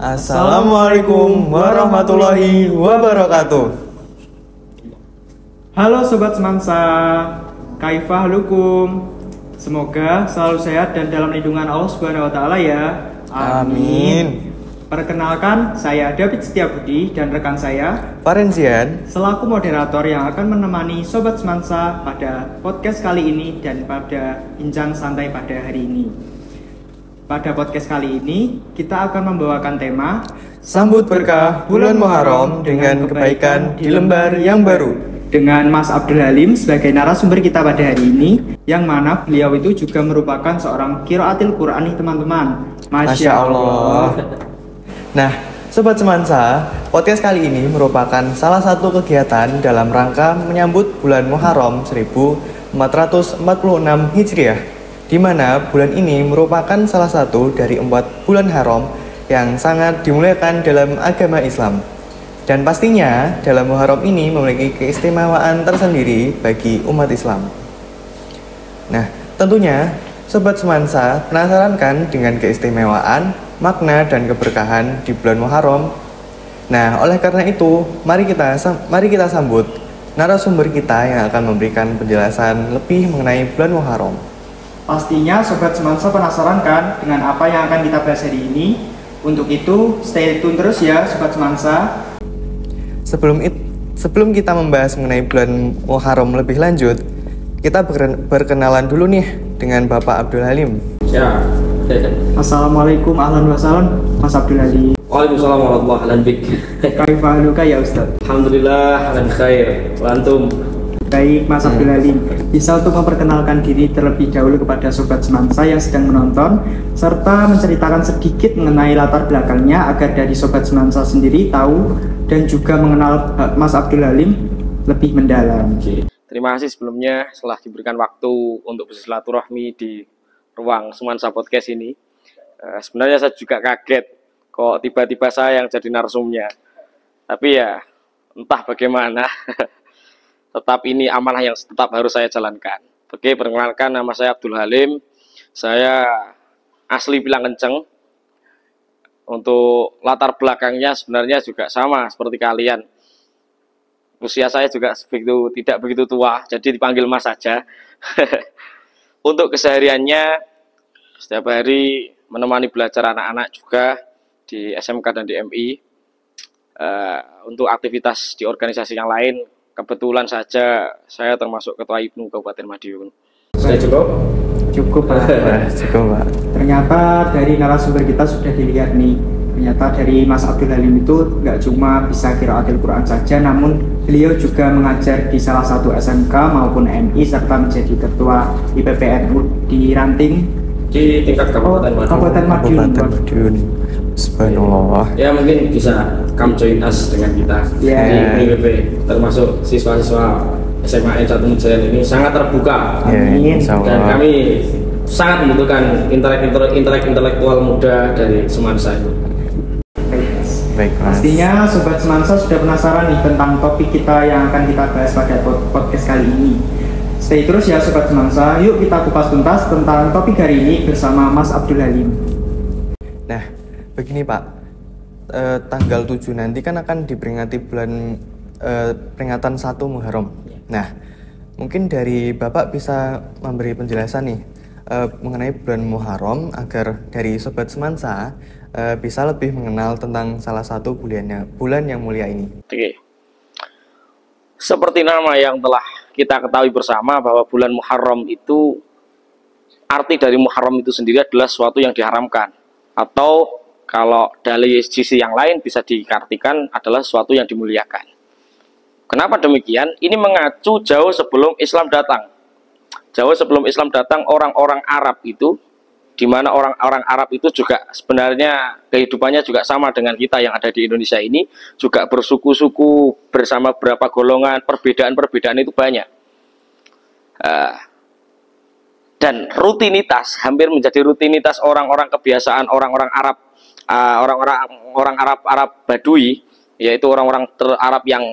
Assalamualaikum warahmatullahi wabarakatuh. Halo Sobat Semansa, kaifah halukum. Semoga selalu sehat dan dalam lindungan Allah Subhanahu wa Ta'ala ya. Amin. Perkenalkan, saya David Setiabudi dan rekan saya Farenzian selaku moderator yang akan menemani Sobat Semansa pada podcast kali ini dan pada bincang santai pada hari ini. Pada podcast kali ini, kita akan membawakan tema Sambut Berkah Bulan Muharram dengan kebaikan di lembar yang baru, dengan Mas Abdul Halim sebagai narasumber kita pada hari ini, yang mana beliau itu juga merupakan seorang qiraatil Qur'an nih teman-teman. Masya Allah. Nah, Sobat Semansa, podcast kali ini merupakan salah satu kegiatan dalam rangka menyambut bulan Muharram 1446 Hijriah, di mana bulan ini merupakan salah satu dari 4 bulan haram yang sangat dimuliakan dalam agama Islam. Dan pastinya dalam Muharram ini memiliki keistimewaan tersendiri bagi umat Islam. Nah, tentunya Sobat Semansa penasaran kan dengan keistimewaan, makna dan keberkahan di bulan Muharram? Nah, oleh karena itu, mari kita sambut narasumber kita yang akan memberikan penjelasan lebih mengenai bulan Muharram. Pastinya Sobat Semansa penasaran kan dengan apa yang akan kita bahas hari ini? Untuk itu, stay tune terus ya Sobat Semansa. Sebelum kita membahas mengenai bulan Muharram lebih lanjut, kita berkenalan dulu nih dengan Bapak Abdul Halim. Ya. Assalamualaikum ahlan wa sahlan Mas Abdul Halim. Waalaikumsalam warahmatullahi wabarakatuh. Kaifah haluka ya Ustaz? Alhamdulillah, alhamdulillah khair. Wa antum? Baik Mas Abdul Halim, bisa untuk memperkenalkan diri terlebih dahulu kepada Sobat Semansa yang sedang menonton, serta menceritakan sedikit mengenai latar belakangnya agar dari Sobat Semansa sendiri tahu dan juga mengenal Mas Abdul Halim lebih mendalam. Terima kasih sebelumnya setelah diberikan waktu untuk bersilaturahmi di ruang Semansa Podcast ini. Sebenarnya saya juga kaget kok tiba-tiba saya yang jadi narsumnya. Tapi ya entah bagaimana. Tetap ini amanah yang tetap harus saya jalankan. Oke, perkenalkan, nama saya Abdul Halim. Saya asli Pilang Kenceng. Untuk latar belakangnya sebenarnya juga sama seperti kalian. Usia saya juga tidak begitu tua, jadi dipanggil Mas saja. Untuk kesehariannya, setiap hari menemani belajar anak-anak juga di SMK dan di MI. Untuk aktivitas di organisasi yang lain, kebetulan saja saya termasuk Ketua IPNU Kabupaten Madiun. Sudah cukup? Cukup Pak. Cukup Pak. Ternyata dari narasumber kita sudah dilihat nih, ternyata dari Mas Abdul Halim itu nggak cuma bisa qiraatil Quran saja, namun beliau juga mengajar di salah satu SMK maupun MI serta menjadi Ketua IPPNU di Ranting Di tingkat Kabupaten Madiun. Subhanallah. Ya mungkin bisa come join us dengan kita di IPP, termasuk siswa-siswa SMA N1 Mujayan ini sangat terbuka. Amin. Dan kami sangat membutuhkan intelektual muda dari Semansa itu. Baik, Mas. Pastinya Sobat Semansa sudah penasaran nih tentang topik kita yang akan kita bahas pada podcast kali ini. Stay terus ya Sobat Semansa, yuk kita kupas tuntas tentang topik hari ini bersama Mas Abdul Halim. Nah, begini Pak, tanggal 7 nanti kan akan diperingati bulan peringatan 1 Muharram. Nah, mungkin dari Bapak bisa memberi penjelasan nih mengenai bulan Muharram agar dari Sobat Semansa bisa lebih mengenal tentang salah satu bulan yang mulia ini. Oke. Seperti nama yang telah kita ketahui bersama bahwa bulan Muharram itu, arti dari Muharram itu sendiri adalah sesuatu yang diharamkan, atau kalau dari sisi yang lain bisa diartikan adalah sesuatu yang dimuliakan. Kenapa demikian? Ini mengacu jauh sebelum Islam datang. Jauh sebelum Islam datang, orang-orang Arab itu, di mana orang-orang Arab itu juga sebenarnya kehidupannya juga sama dengan kita yang ada di Indonesia ini, juga bersuku-suku bersama beberapa golongan, perbedaan-perbedaan itu banyak. Dan rutinitas, hampir menjadi rutinitas orang-orang kebiasaan orang-orang Arab, orang-orang Arab Badui, yaitu orang-orang Arab yang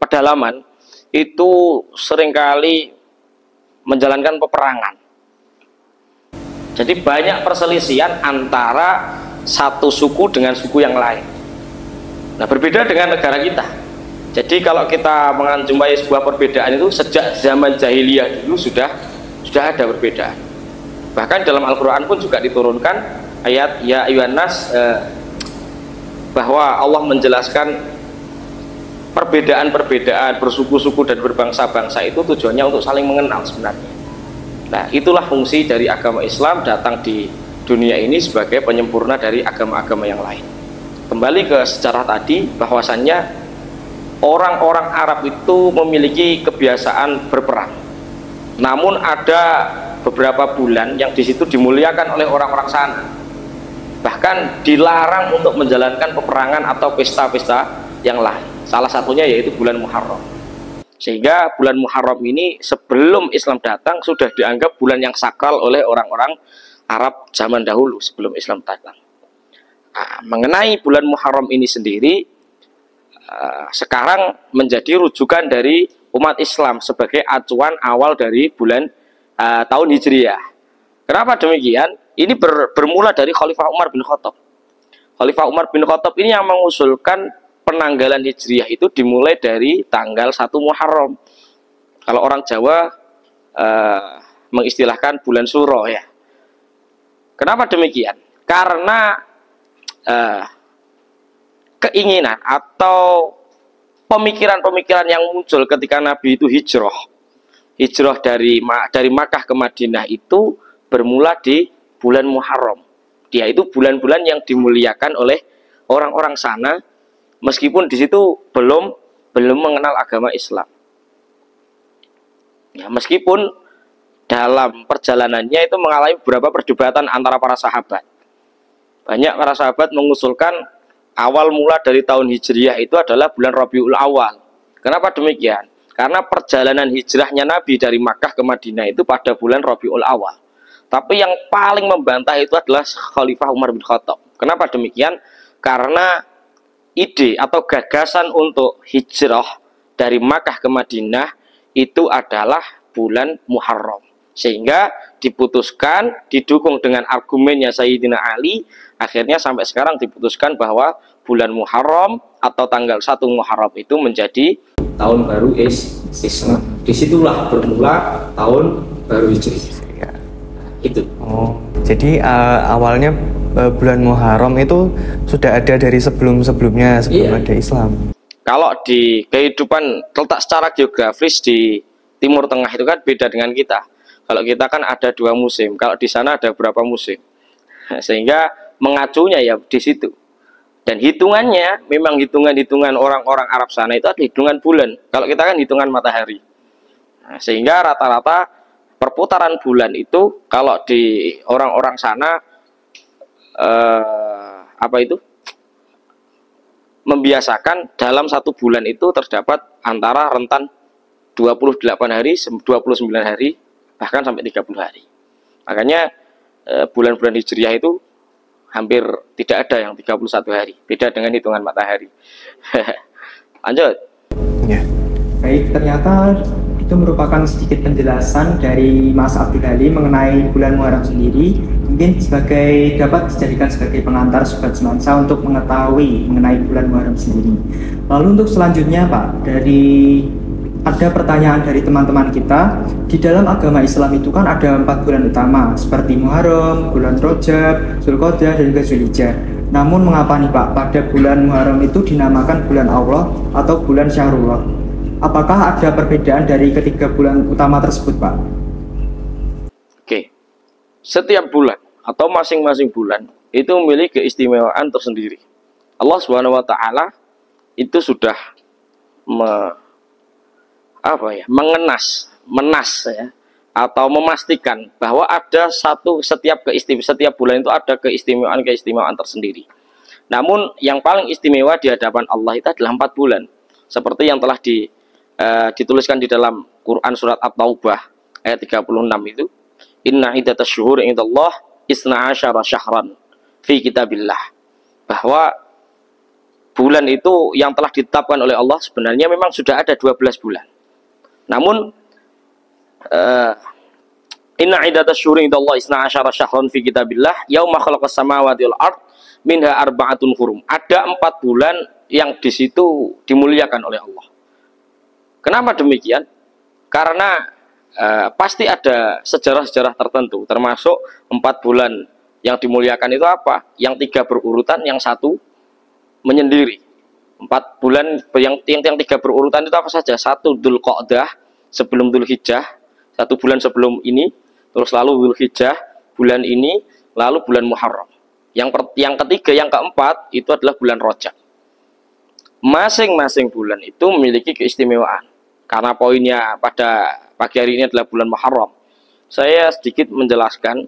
pedalaman, itu seringkali menjalankan peperangan. Jadi banyak perselisihan antara satu suku dengan suku yang lain. Nah, berbeda dengan negara kita. Jadi kalau kita menjumpai sebuah perbedaan itu sejak zaman jahiliyah dulu sudah ada perbedaan. Bahkan dalam Al-Quran pun juga diturunkan ayat ya ayyuhan nas, bahwa Allah menjelaskan perbedaan-perbedaan bersuku-suku dan berbangsa-bangsa itu tujuannya untuk saling mengenal sebenarnya. Nah, itulah fungsi dari agama Islam datang di dunia ini sebagai penyempurna dari agama-agama yang lain. Kembali ke sejarah tadi, bahwasannya orang-orang Arab itu memiliki kebiasaan berperang. Namun ada beberapa bulan yang di situ dimuliakan oleh orang-orang sana. Bahkan dilarang untuk menjalankan peperangan atau pesta-pesta yang lain. Salah satunya yaitu bulan Muharram. Sehingga bulan Muharram ini sebelum Islam datang sudah dianggap bulan yang sakral oleh orang-orang Arab zaman dahulu sebelum Islam datang. Nah, mengenai bulan Muharram ini sendiri sekarang menjadi rujukan dari umat Islam sebagai acuan awal dari bulan tahun Hijriah. Kenapa demikian? Ini bermula dari Khalifah Umar bin Khattab. Khalifah Umar bin Khattab ini yang mengusulkan penanggalan Hijriah itu dimulai dari tanggal 1 Muharram. Kalau orang Jawa mengistilahkan bulan Suro ya. Kenapa demikian? Karena keinginan atau pemikiran-pemikiran yang muncul ketika Nabi itu hijrah dari Makkah ke Madinah itu bermula di bulan Muharram. Dia itu bulan-bulan yang dimuliakan oleh orang-orang sana, meskipun di situ belum mengenal agama Islam. Ya, meskipun dalam perjalanannya itu mengalami beberapa perdebatan antara para sahabat. Banyak para sahabat mengusulkan awal mula dari tahun Hijriah itu adalah bulan Rabiul Awal. Kenapa demikian? Karena perjalanan hijrahnya Nabi dari Makkah ke Madinah itu pada bulan Rabiul Awal. Tapi yang paling membantah itu adalah Khalifah Umar bin Khattab. Kenapa demikian? Karena ide atau gagasan untuk hijrah dari Makkah ke Madinah itu adalah bulan Muharram. Sehingga diputuskan, didukung dengan argumennya Sayyidina Ali, akhirnya sampai sekarang diputuskan bahwa bulan Muharram atau tanggal 1 Muharram itu menjadi tahun baru Islam. Disitulah bermula tahun baru Hijriah. Itu. Oh, jadi awalnya bulan Muharram itu sudah ada dari sebelum-sebelumnya, sebelum ada Islam. Kalau di kehidupan letak secara geografis di Timur Tengah itu kan beda dengan kita. Kalau kita kan ada 2 musim, kalau di sana ada berapa musim. Sehingga mengacunya ya di situ. Dan hitungannya memang hitungan orang-orang Arab sana itu ada hitungan bulan. Kalau kita kan hitungan matahari. Nah, sehingga rata-rata perputaran bulan itu kalau di orang-orang sana membiasakan dalam 1 bulan itu terdapat antara rentan 28 hari, 29 hari, bahkan sampai 30 hari. Makanya bulan-bulan Hijriah itu hampir tidak ada yang 31 hari. Beda dengan hitungan matahari. Lanjut. Ya. Baik, ternyata itu merupakan sedikit penjelasan dari Mas Abdul Halim mengenai bulan Muharram sendiri. Mungkin dapat dijadikan sebagai pengantar Sobat Semansa untuk mengetahui mengenai bulan Muharram sendiri. Lalu untuk selanjutnya Pak, ada pertanyaan dari teman-teman kita. Di dalam agama Islam itu kan ada 4 bulan utama seperti Muharram, bulan Rajab, Zulqa'dah, dan juga Zulhijjah. Namun mengapa nih Pak, pada bulan Muharram itu dinamakan bulan Allah atau bulan Syahrullah? Apakah ada perbedaan dari ketiga bulan utama tersebut Pak? Oke, setiap bulan atau masing-masing bulan itu memiliki keistimewaan tersendiri. Allah SWT itu sudah menas ya, atau memastikan bahwa ada setiap bulan itu ada keistimewaan tersendiri. Namun yang paling istimewa di hadapan Allah itu adalah 4 bulan, seperti yang telah dituliskan di dalam Quran surat At-Taubah ayat 36 itu, inna iddatash syuhur indallah isna asyara syahran fi kitabillah, bahwa bulan itu yang telah ditetapkan oleh Allah sebenarnya memang sudah ada 12 bulan. Namun Inna iddatas syuhuri indallahi isna asyara syahran fi kitabillah yauma khalaqas samawati wal ard minha arba'atun hurum. Ada 4 bulan yang di situ dimuliakan oleh Allah. Kenapa demikian? Karena pasti ada sejarah-sejarah tertentu, termasuk 4 bulan yang dimuliakan itu apa? Yang 3 berurutan, yang 1 menyendiri. 4 bulan yang 3 berurutan itu apa saja? 1 Dzulqa'dah sebelum Dzulhijjah, 1 bulan sebelum ini, terus lalu Dzulhijjah, bulan ini, lalu bulan Muharram. Yang ketiga, yang keempat itu adalah bulan Rajab. Masing-masing bulan itu memiliki keistimewaan. Karena poinnya pada pagi hari ini adalah bulan Muharram. Saya sedikit menjelaskan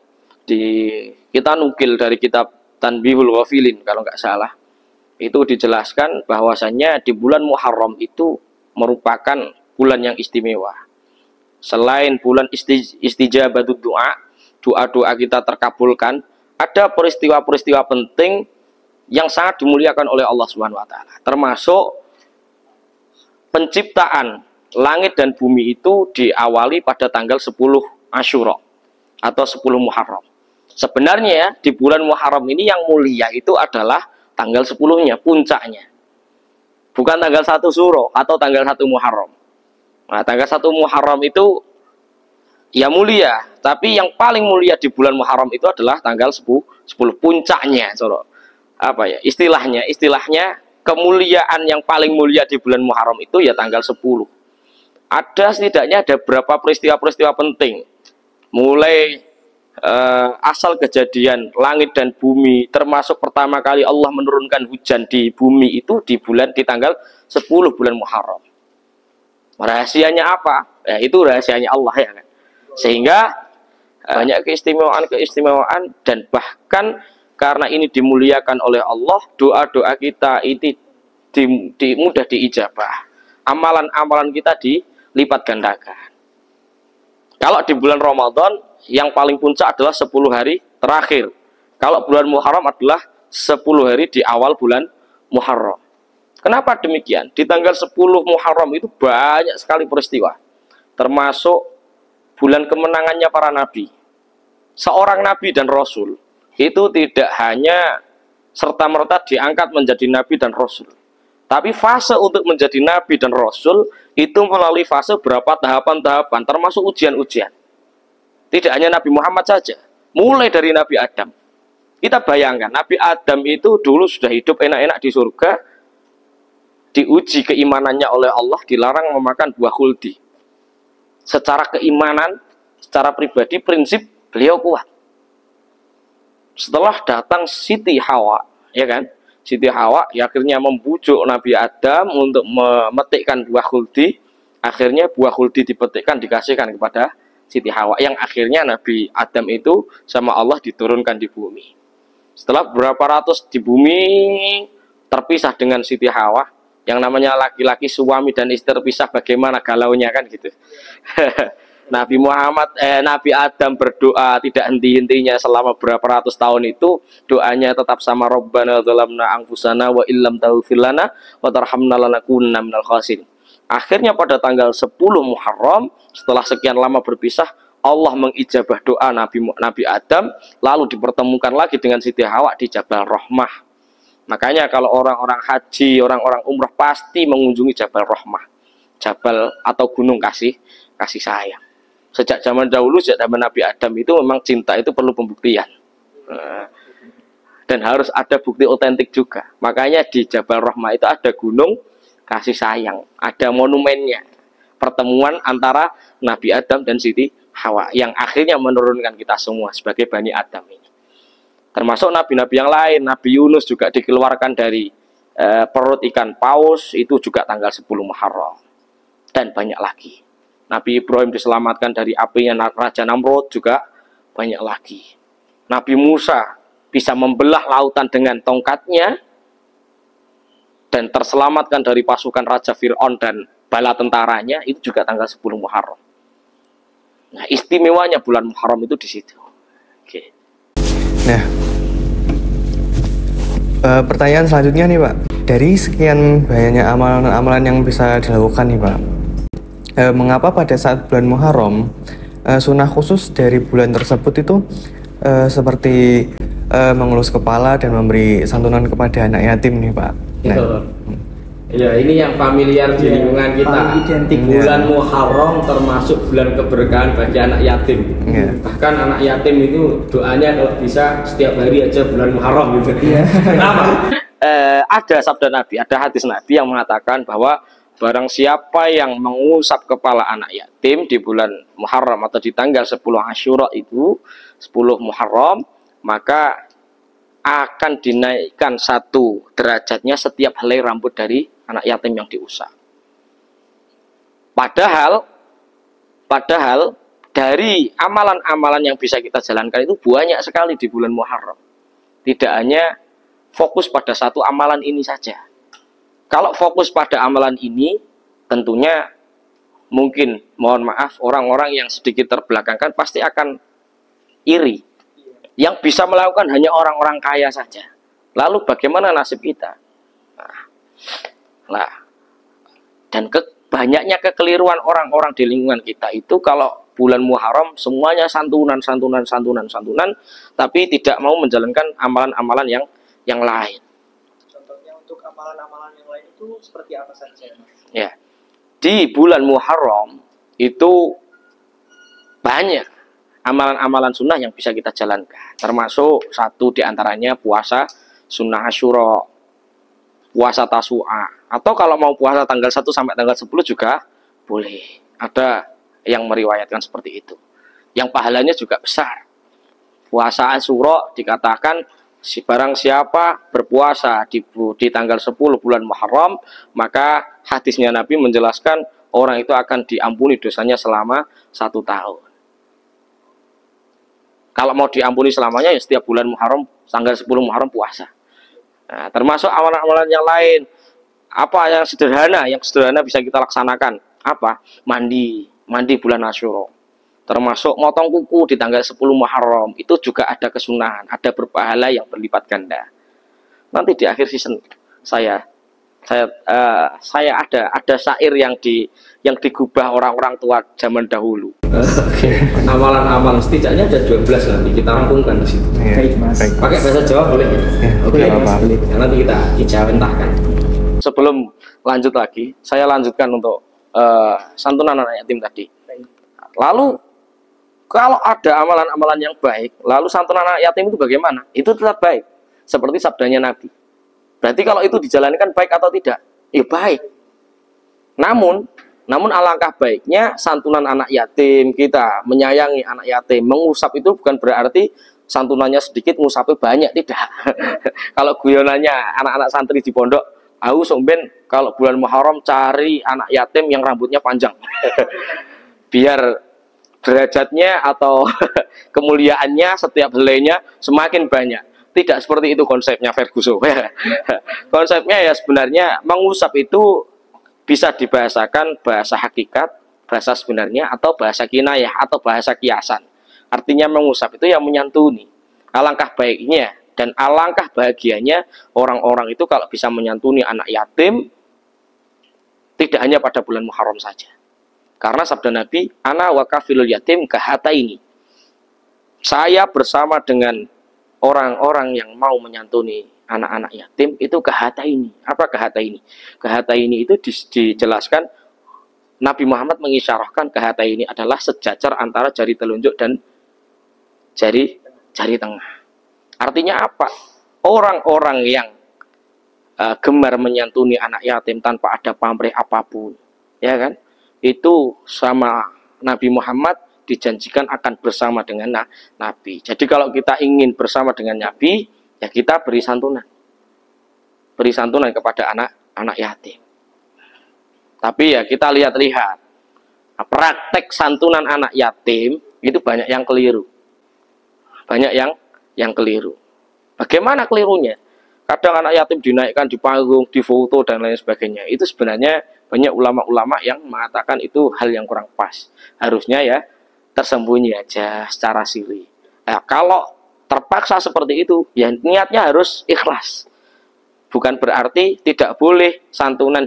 kita nukil dari kitab Tanbihul Ghafilin kalau nggak salah. Itu dijelaskan bahwasannya di bulan Muharram itu merupakan bulan yang istimewa. Selain bulan istijabatud doa, doa-doa kita terkabulkan, ada peristiwa-peristiwa penting yang sangat dimuliakan oleh Allah Subhanahu wa taala. Termasuk penciptaan langit dan bumi itu diawali pada tanggal 10 Asyura atau 10 Muharram. Sebenarnya di bulan Muharram ini yang mulia itu adalah tanggal 10-nya, puncaknya. Bukan tanggal 1 Syuro atau tanggal 1 Muharram. Nah, tanggal 1 Muharram itu ya mulia, tapi yang paling mulia di bulan Muharram itu adalah tanggal 10 puncaknya. Apa ya? Istilahnya kemuliaan yang paling mulia di bulan Muharram itu ya tanggal 10. Setidaknya ada berapa peristiwa-peristiwa penting. Mulai asal kejadian langit dan bumi, termasuk pertama kali Allah menurunkan hujan di bumi itu di tanggal 10 bulan Muharram. Rahasianya apa? Ya, itu rahasianya Allah ya kan. Sehingga banyak keistimewaan dan bahkan karena ini dimuliakan oleh Allah, doa-doa kita itu mudah diijabah. Amalan-amalan kita dilipat gandakan. Kalau di bulan Ramadan yang paling puncak adalah 10 hari terakhir. Kalau bulan Muharram adalah 10 hari di awal bulan Muharram. Kenapa demikian? Di tanggal 10 Muharram itu banyak sekali peristiwa. Termasuk bulan kemenangannya para nabi. Seorang nabi dan rasul itu tidak hanya serta-merta diangkat menjadi nabi dan rasul. Tapi fase untuk menjadi nabi dan rasul itu melalui fase berapa tahapan-tahapan, termasuk ujian-ujian. Tidak hanya Nabi Muhammad saja, mulai dari Nabi Adam. Kita bayangkan, Nabi Adam itu dulu sudah hidup enak-enak di surga, diuji keimanannya oleh Allah, dilarang memakan buah khuldi. Secara keimanan, secara pribadi, prinsip beliau kuat. Setelah datang Siti Hawa, ya kan? Siti Hawa ya akhirnya membujuk Nabi Adam untuk memetikkan buah khuldi. Akhirnya buah khuldi dipetikkan, dikasihkan kepada Siti Hawa, yang akhirnya Nabi Adam itu sama Allah diturunkan di bumi. Setelah berapa ratus di bumi terpisah dengan Siti Hawa, yang namanya laki-laki suami dan istri terpisah, bagaimana galaunya kan gitu. Nabi Adam berdoa tidak henti-hentinya selama berapa ratus tahun itu, doanya tetap sama, Rabbana dzalamna anfusana wa illam taghfir lana wa tarhamna lanakunanna minal khasirin. Akhirnya pada tanggal 10 Muharram, setelah sekian lama berpisah, Allah mengijabah doa Nabi Adam, lalu dipertemukan lagi dengan Siti Hawa di Jabal Rahmah. Makanya kalau orang-orang haji, orang-orang umrah pasti mengunjungi Jabal Rahmah, Jabal atau gunung kasih sayang. Sejak zaman dahulu, sejak zaman Nabi Adam itu memang cinta itu perlu pembuktian. Dan harus ada bukti otentik juga. Makanya di Jabal Rahmah itu ada gunung kasih sayang, ada monumennya, pertemuan antara Nabi Adam dan Siti Hawa yang akhirnya menurunkan kita semua sebagai Bani Adam ini. Termasuk nabi-nabi yang lain, Nabi Yunus juga dikeluarkan dari perut ikan paus, itu juga tanggal 10 Muharram. Dan banyak lagi. Nabi Ibrahim diselamatkan dari apinya Raja Namrud, juga banyak lagi. Nabi Musa bisa membelah lautan dengan tongkatnya dan terselamatkan dari pasukan Raja Fir'aun dan bala tentaranya, itu juga tanggal 10 Muharram. Nah, istimewanya bulan Muharram itu di situ. Oke. Nah, pertanyaan selanjutnya nih Pak, dari sekian banyaknya amalan-amalan yang bisa dilakukan nih Pak, mengapa pada saat bulan Muharram sunnah khusus dari bulan tersebut itu seperti mengelus kepala dan memberi santunan kepada anak yatim nih Pak. Nah, ya ini yang familiar di lingkungan kita. Identik. Bulan Muharram termasuk bulan keberkahan bagi anak yatim. Bahkan anak yatim itu doanya kalau bisa setiap hari aja bulan Muharram gitu. Kenapa? Ada sabda Nabi, ada hadis Nabi yang mengatakan bahwa barang siapa yang mengusap kepala anak yatim di bulan Muharram atau di tanggal 10 Asyura itu 10 Muharram, maka akan dinaikkan 1 derajatnya setiap helai rambut dari anak yatim yang diusap. Padahal dari amalan-amalan yang bisa kita jalankan itu banyak sekali di bulan Muharram. Tidak hanya fokus pada satu amalan ini saja. Kalau fokus pada amalan ini, tentunya mungkin, mohon maaf, orang-orang yang sedikit terbelakangkan pasti akan iri. Yang bisa melakukan hanya orang-orang kaya saja. Lalu bagaimana nasib kita? Dan banyaknya kekeliruan orang-orang di lingkungan kita itu kalau bulan Muharram semuanya santunan, tapi tidak mau menjalankan amalan-amalan yang lain. Contohnya untuk amalan-amalan yang lain itu seperti apa saja, Mas? Ya, di bulan Muharram itu banyak amalan-amalan sunnah yang bisa kita jalankan, termasuk 1 diantaranya puasa sunnah Asyura, puasa Tasu'a, atau kalau mau puasa tanggal 1 sampai tanggal 10 juga boleh. Ada yang meriwayatkan seperti itu, yang pahalanya juga besar. Puasa Asyura dikatakan barang siapa berpuasa di tanggal 10 bulan Muharram, maka hadisnya Nabi menjelaskan orang itu akan diampuni dosanya selama 1 tahun. Kalau mau diampuni selamanya ya setiap bulan Muharram, tanggal 10 Muharram puasa. Nah, termasuk amalan-amalan yang lain. Apa yang sederhana bisa kita laksanakan? Apa? Mandi bulan Asyura. Termasuk motong kuku di tanggal 10 Muharram, itu juga ada kesunahan, ada berpahala yang berlipat ganda. Nanti di akhir season saya ada syair yang digubah orang-orang tua zaman dahulu. Amalan-amalan setidaknya ada 12 nanti kita rangkumkan di situ. Baik, Mas. Pakai bahasa Jawa boleh ya? Oke, Mas. Ya, nanti kita dijawentahkan. Sebelum lanjut lagi, saya lanjutkan untuk santunan anak yatim tadi. Lalu kalau ada amalan-amalan yang baik, lalu santunan anak yatim itu bagaimana? Itu tetap baik, seperti sabdanya Nabi. Berarti kalau itu dijalankan baik atau tidak? Ya baik. Namun alangkah baiknya santunan anak yatim, kita menyayangi anak yatim, mengusap itu bukan berarti santunannya sedikit, ngusapnya banyak, tidak. Kalau guyonannya anak-anak santri di pondok, somben kalau bulan Muharram cari anak yatim yang rambutnya panjang. Biar derajatnya atau kemuliaannya setiap helainya semakin banyak. Tidak seperti itu konsepnya Ferguson. Konsepnya ya sebenarnya mengusap itu bisa dibahasakan bahasa hakikat, bahasa sebenarnya, atau bahasa kinayah, atau bahasa kiasan. Artinya mengusap itu yang menyantuni. Alangkah baiknya dan alangkah bahagianya orang-orang itu kalau bisa menyantuni anak yatim, tidak hanya pada bulan Muharram saja. Karena sabda Nabi, ana wa kafilul yatim kahataini. Saya bersama dengan orang-orang yang mau menyantuni anak-anak yatim itu kahataini. Apa kahataini? Kahataini itu dijelaskan Nabi Muhammad mengisyarahkan kahataini adalah sejajar antara jari telunjuk dan jari tengah. Artinya apa? Orang-orang yang gemar menyantuni anak yatim tanpa ada pamrih apapun, ya kan? Itu sama Nabi Muhammad dijanjikan akan bersama dengan Nabi. Jadi kalau kita ingin bersama dengan Nabi, ya kita beri santunan. Beri santunan kepada anak yatim. Tapi ya kita lihat-lihat. Praktek santunan anak yatim itu banyak yang keliru. Banyak yang keliru. Bagaimana kelirunya? Kadang anak yatim dinaikkan di panggung, di foto dan lain sebagainya. Itu sebenarnya banyak ulama-ulama yang mengatakan itu hal yang kurang pas. Harusnya ya tersembunyi aja secara siri. Nah, kalau terpaksa seperti itu, ya niatnya harus ikhlas. Bukan berarti tidak boleh santunan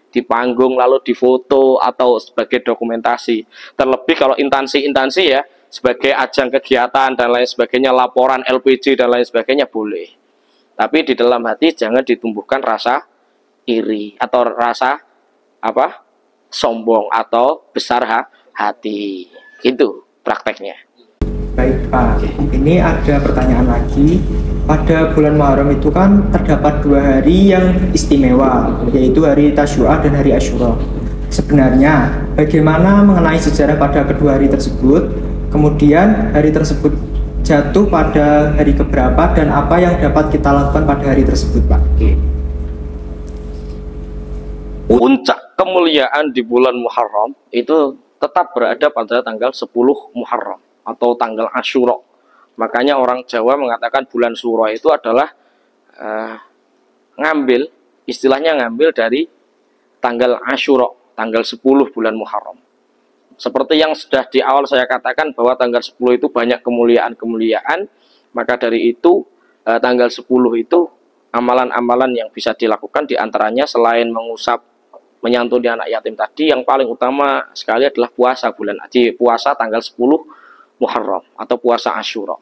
di panggung lalu difoto atau sebagai dokumentasi. Terlebih kalau instansi-instansi ya sebagai ajang kegiatan dan lain sebagainya, laporan LPG dan lain sebagainya boleh. Tapi di dalam hati jangan ditumbuhkan rasa iri atau rasa apa? Sombong atau besar hati. Gitu prakteknya. Baik Pak, ini ada pertanyaan lagi. Pada bulan Muharram itu kan terdapat 2 hari yang istimewa, yaitu hari Tasyu'a dan hari Asyura. Sebenarnya bagaimana mengenai sejarah pada kedua hari tersebut? Kemudian hari tersebut jatuh pada hari keberapa dan apa yang dapat kita lakukan pada hari tersebut, Pak? Puncak kemuliaan di bulan Muharram itu tetap berada pada tanggal 10 Muharram atau tanggal Asyura. Makanya orang Jawa mengatakan bulan Syura itu adalah ngambil, istilahnya ngambil dari tanggal Asyura, tanggal 10 bulan Muharram. Seperti yang sudah di awal saya katakan bahwa tanggal 10 itu banyak kemuliaan-kemuliaan, maka dari itu tanggal 10 itu amalan-amalan yang bisa dilakukan diantaranya selain mengusap, menyantuni anak yatim tadi, yang paling utama sekali adalah puasa puasa tanggal 10 Muharram atau puasa Asyura.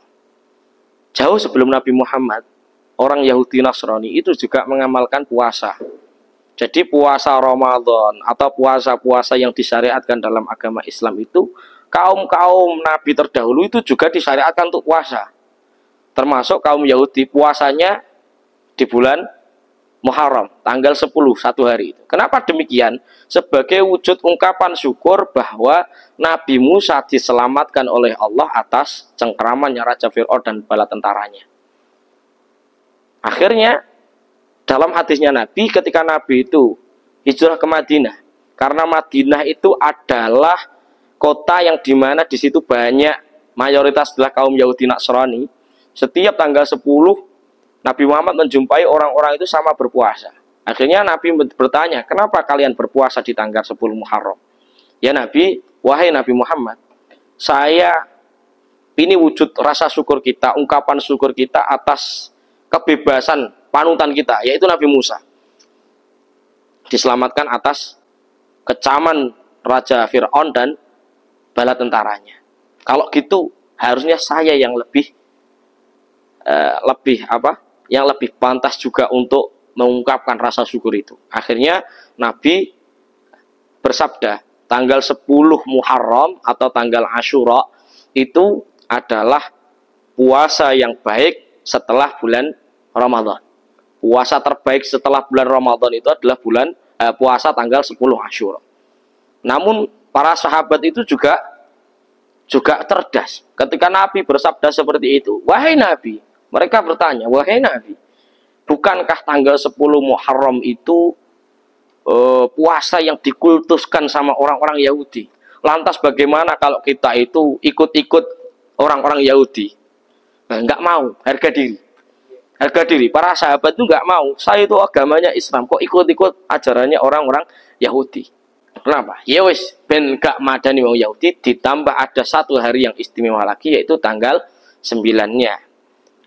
Jauh sebelum Nabi Muhammad, orang Yahudi Nasrani itu juga mengamalkan puasa. Jadi puasa Ramadan atau puasa-puasa yang disyariatkan dalam agama Islam itu, kaum-kaum Nabi terdahulu itu juga disyariatkan untuk puasa. Termasuk kaum Yahudi, puasanya di bulan Muharram, tanggal 10, 1 hari itu. Kenapa demikian? Sebagai wujud ungkapan syukur bahwa Nabi Musa diselamatkan oleh Allah atas cengkeramannya Raja Fir'aun dan bala tentaranya. Akhirnya, dalam hadisnya Nabi, ketika Nabi itu hijrah ke Madinah, karena Madinah itu adalah kota yang dimana di situ banyak mayoritas adalah kaum Yahudi Nasrani. Setiap tanggal 10 Nabi Muhammad menjumpai orang-orang itu sama berpuasa. Akhirnya Nabi bertanya, kenapa kalian berpuasa di tanggal 10 Muharram? Ya Nabi, wahai Nabi Muhammad, ini wujud rasa syukur kita, ungkapan syukur kita atas kebebasan panutan kita, yaitu Nabi Musa. Diselamatkan atas kecaman Raja Fir'aun dan bala tentaranya. Kalau gitu, harusnya saya yang lebih pantas juga untuk mengungkapkan rasa syukur itu. Akhirnya Nabi bersabda, tanggal 10 Muharram atau tanggal Asyura itu adalah puasa yang baik setelah bulan Ramadan. Puasa terbaik setelah bulan Ramadan itu adalah puasa tanggal 10 Asyura. Namun para sahabat itu juga cerdas. Ketika Nabi bersabda seperti itu, wahai Nabi, mereka bertanya, wahai Nabi, bukankah tanggal 10 Muharram itu puasa yang dikultuskan sama orang-orang Yahudi? Lantas bagaimana kalau kita itu ikut-ikut orang-orang Yahudi? Nah, nggak mau, harga diri. Para sahabat itu nggak mau. Saya itu agamanya Islam, kok ikut-ikut ajarannya orang-orang Yahudi? Kenapa? Ya wis, ben gak madani wong Yahudi, ditambah ada 1 hari yang istimewa lagi, yaitu tanggal 9-nya.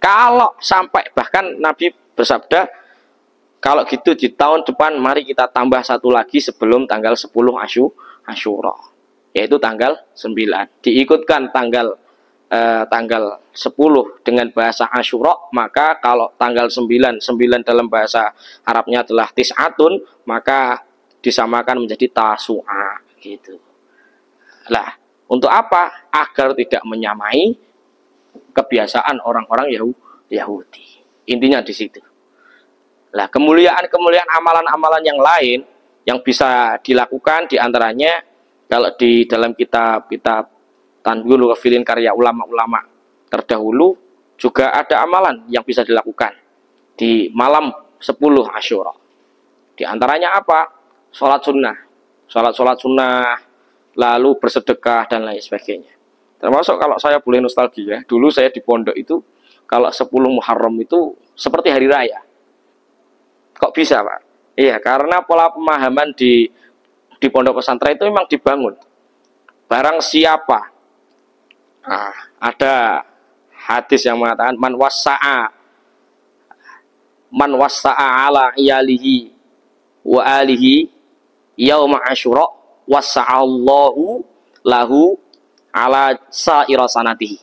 Kalau sampai bahkan Nabi bersabda, kalau gitu di tahun depan mari kita tambah 1 lagi sebelum tanggal 10 Asyura, yaitu tanggal 9. Diikutkan tanggal 10 dengan bahasa Asyura, maka kalau tanggal 9 dalam bahasa Arabnya adalah tis'atun, maka disamakan menjadi tasu'a gitu. Lah, untuk apa? Agar tidak menyamai kebiasaan orang-orang Yahudi. Intinya di situ. Lah, kemuliaan-kemuliaan amalan-amalan yang lain yang bisa dilakukan diantaranya kalau di dalam kitab Tanbihul Ghafilin karya ulama-ulama terdahulu juga ada amalan yang bisa dilakukan di malam 10 Asyura. Di antaranya apa? Sholat sunnah, lalu bersedekah dan lain sebagainya. Termasuk kalau saya boleh nostalgia, dulu saya di pondok itu kalau 10 Muharram itu seperti hari raya. Kok bisa, Pak? Iya, karena pola pemahaman di pondok pesantren itu memang dibangun. Barang siapa, ada hadis yang mengatakan man wassa'a ala iyalihi wa alihi yauma Asyura wasa'allahu lahu ala sa'ira sanatihi.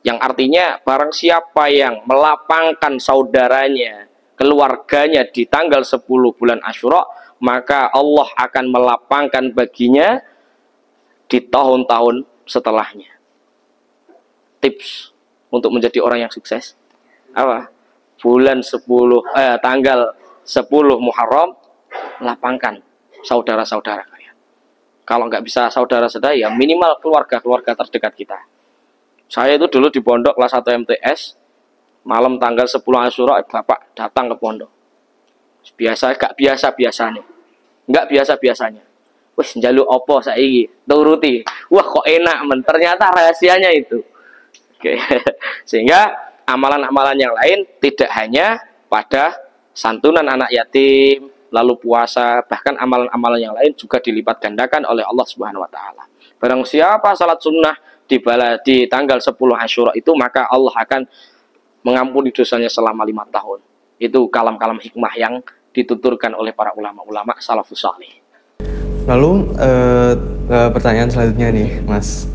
Yang artinya barang siapa yang melapangkan saudaranya, keluarganya di tanggal 10 bulan Asyura, maka Allah akan melapangkan baginya di tahun-tahun setelahnya. Tips untuk menjadi orang yang sukses apa? Tanggal 10 Muharram, lapangkan saudara-saudara kalian. Kalau nggak bisa saudara-saudara, ya minimal keluarga-keluarga terdekat kita. Saya itu dulu di pondok kelas 1 MTS, malam tanggal 10 Asyura, bapak datang ke pondok. Nggak biasa-biasanya. Wes njaluk opo saiki, turuti. Wah kok enak men, ternyata rahasianya itu. Oke. Sehingga amalan-amalan yang lain tidak hanya pada santunan anak yatim, lalu puasa, bahkan amalan-amalan yang lain juga dilipat gandakan oleh Allah Subhanahu wa taala. Barang siapa salat sunnah di tanggal 10 Asyura itu, maka Allah akan mengampuni dosanya selama 5 tahun. Itu kalam-kalam hikmah yang dituturkan oleh para ulama-ulama salafus salih. Lalu pertanyaan selanjutnya nih, Mas.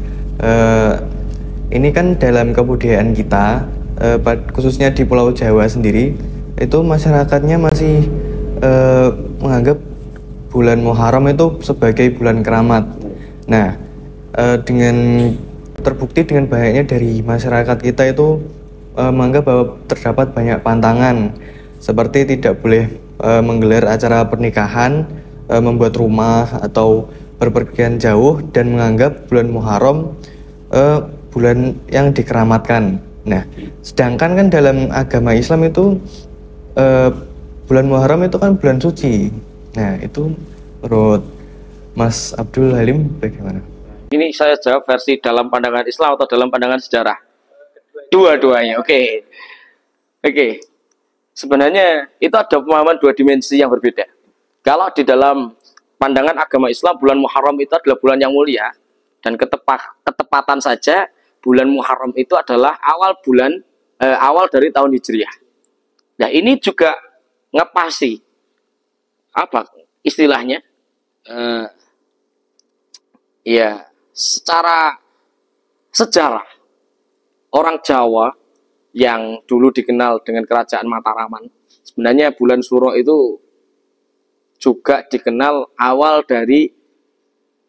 Ini kan dalam kebudayaan kita, khususnya di Pulau Jawa sendiri, itu masyarakatnya masih menganggap bulan Muharram itu sebagai bulan keramat. Nah, dengan terbukti dengan banyaknya dari masyarakat kita itu menganggap bahwa terdapat banyak pantangan, seperti tidak boleh menggelar acara pernikahan, membuat rumah atau berpergian jauh, dan menganggap bulan Muharram bulan yang dikeramatkan. Nah, sedangkan kan dalam agama Islam itu bulan Muharram itu kan bulan suci. Nah, itu menurut Mas Abdul Halim bagaimana? Ini saya jawab versi dalam pandangan Islam atau dalam pandangan sejarah? Dua-duanya. Oke. Sebenarnya itu ada pemahaman dua dimensi yang berbeda. Kalau di dalam pandangan agama Islam, bulan Muharram itu adalah bulan yang mulia, dan ketepatan saja bulan Muharram itu adalah awal dari tahun Hijriah. Nah, ini juga ngepasi apa istilahnya? Ya, secara sejarah orang Jawa yang dulu dikenal dengan kerajaan Mataraman, sebenarnya bulan Suro itu juga dikenal awal dari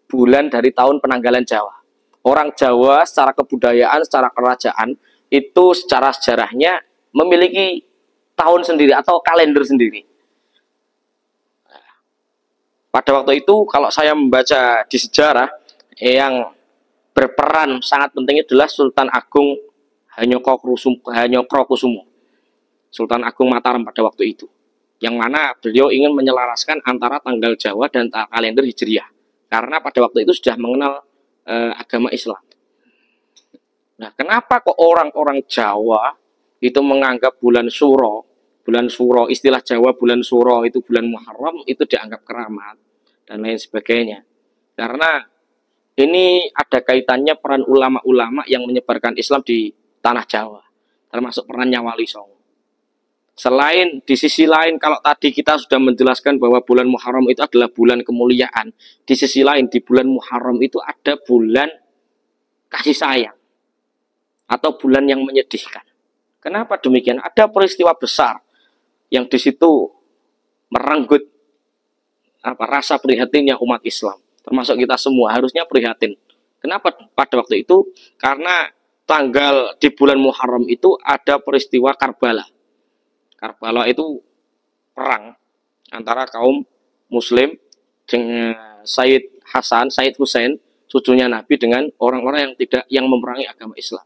bulan dari tahun penanggalan Jawa. Orang Jawa secara kebudayaan, secara kerajaan, itu secara sejarahnya memiliki tahun sendiri atau kalender sendiri. Pada waktu itu, kalau saya membaca di sejarah, yang berperan sangat penting adalah Sultan Agung Hanyokrokusumo, Sultan Agung Mataram pada waktu itu, yang mana beliau ingin menyelaraskan antara tanggal Jawa dan kalender Hijriah, karena pada waktu itu sudah mengenal agama Islam. Nah, kenapa kok orang-orang Jawa itu menganggap bulan Suro, istilah Jawa bulan Suro itu bulan Muharram itu dianggap keramat dan lain sebagainya? Karena ini ada kaitannya peran ulama-ulama yang menyebarkan Islam di tanah Jawa, termasuk perannya Wali Songo. Selain di sisi lain, kalau tadi kita sudah menjelaskan bahwa bulan Muharram itu adalah bulan kemuliaan, di sisi lain di bulan Muharram itu ada bulan kasih sayang atau bulan yang menyedihkan. Kenapa demikian? Ada peristiwa besar yang di situ merenggut rasa prihatinnya umat Islam, termasuk kita semua harusnya prihatin. Kenapa pada waktu itu? Karena tanggal di bulan Muharram itu ada peristiwa Karbala. Karbala itu perang antara kaum Muslim dengan Said Hussein, cucunya Nabi, dengan orang-orang yang memerangi agama Islam.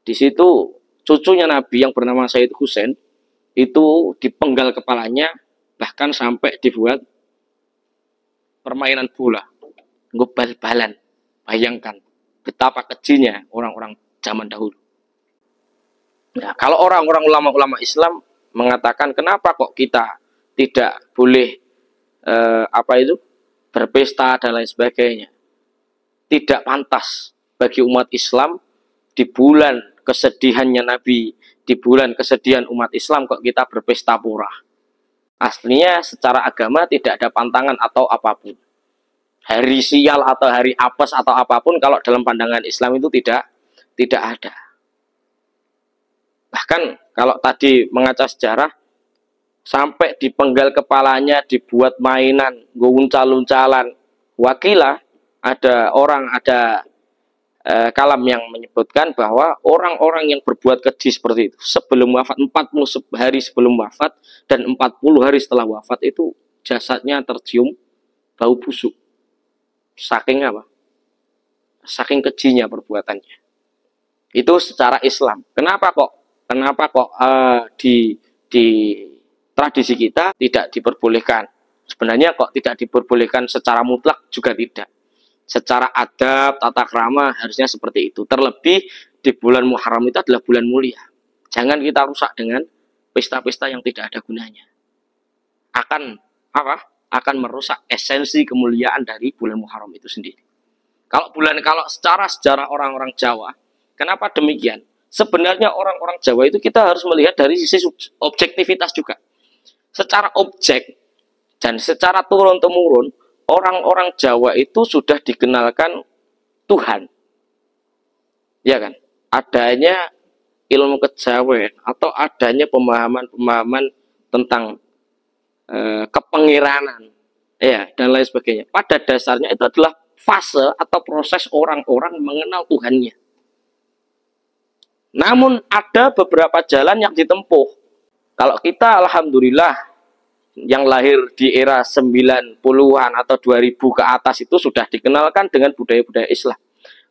Di situ cucunya Nabi yang bernama Said Hussein itu dipenggal kepalanya, bahkan sampai dibuat permainan bola, bal-balan. Bayangkan betapa kejinya orang-orang zaman dahulu. Nah, kalau orang-orang ulama-ulama Islam mengatakan kenapa kok kita tidak boleh berpesta dan lain sebagainya, tidak pantas bagi umat Islam di bulan kesedihannya Nabi, di bulan kesedihan umat Islam kok kita berpesta pora. Aslinya secara agama tidak ada pantangan atau apapun. Hari sial atau hari apes atau apapun kalau dalam pandangan Islam itu tidak ada. Bahkan kalau tadi mengaca sejarah, sampai dipenggal kepalanya, dibuat mainan, guncal-uncalan. Wakilah ada kalam yang menyebutkan bahwa orang-orang yang berbuat keji seperti itu sebelum wafat, 40 hari sebelum wafat dan 40 hari setelah wafat itu jasadnya tercium bau busuk. Saking apa? Saking kejinya perbuatannya. Itu secara Islam. Kenapa kok di tradisi kita tidak diperbolehkan? Sebenarnya kok tidak diperbolehkan secara mutlak juga tidak. Secara adab, tata krama harusnya seperti itu. Terlebih di bulan Muharram itu adalah bulan mulia. Jangan kita rusak dengan pesta-pesta yang tidak ada gunanya. Akan merusak esensi kemuliaan dari bulan Muharram itu sendiri. Kalau secara sejarah orang-orang Jawa, kenapa demikian? Sebenarnya orang-orang Jawa itu kita harus melihat dari sisi objektivitas juga. Secara objek dan secara turun-temurun, orang-orang Jawa itu sudah dikenalkan Tuhan. Ya kan? Adanya ilmu kejawen atau adanya pemahaman-pemahaman tentang kepengiranan, ya, dan lain sebagainya. Pada dasarnya itu adalah fase atau proses orang-orang mengenal Tuhannya. Namun ada beberapa jalan yang ditempuh. Kalau kita alhamdulillah yang lahir di era 90-an atau 2000 ke atas itu sudah dikenalkan dengan budaya-budaya Islam.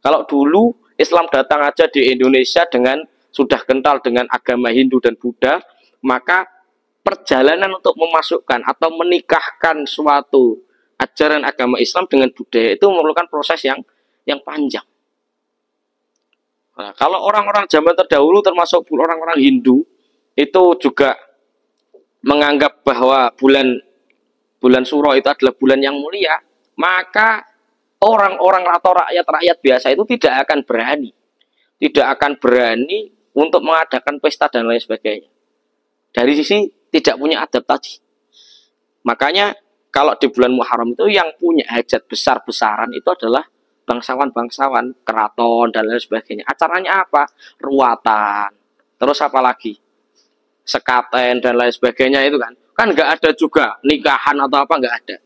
Kalau dulu Islam datang aja di Indonesia dengan sudah kental dengan agama Hindu dan Buddha, maka perjalanan untuk memasukkan atau menikahkan suatu ajaran agama Islam dengan budaya itu memerlukan proses yang panjang. Nah, kalau orang-orang zaman terdahulu termasuk orang-orang Hindu itu juga menganggap bahwa bulan Suro itu adalah bulan yang mulia, maka orang-orang atau rakyat biasa itu tidak akan berani untuk mengadakan pesta dan lain sebagainya. Dari sisi tidak punya adab tadi. Makanya kalau di bulan Muharram itu yang punya hajat besar-besaran itu adalah bangsawan-bangsawan, keraton dan lain sebagainya. Acaranya apa? Ruatan. Terus apa lagi? Sekaten dan lain sebagainya itu kan nggak ada juga nikahan atau apa, nggak ada.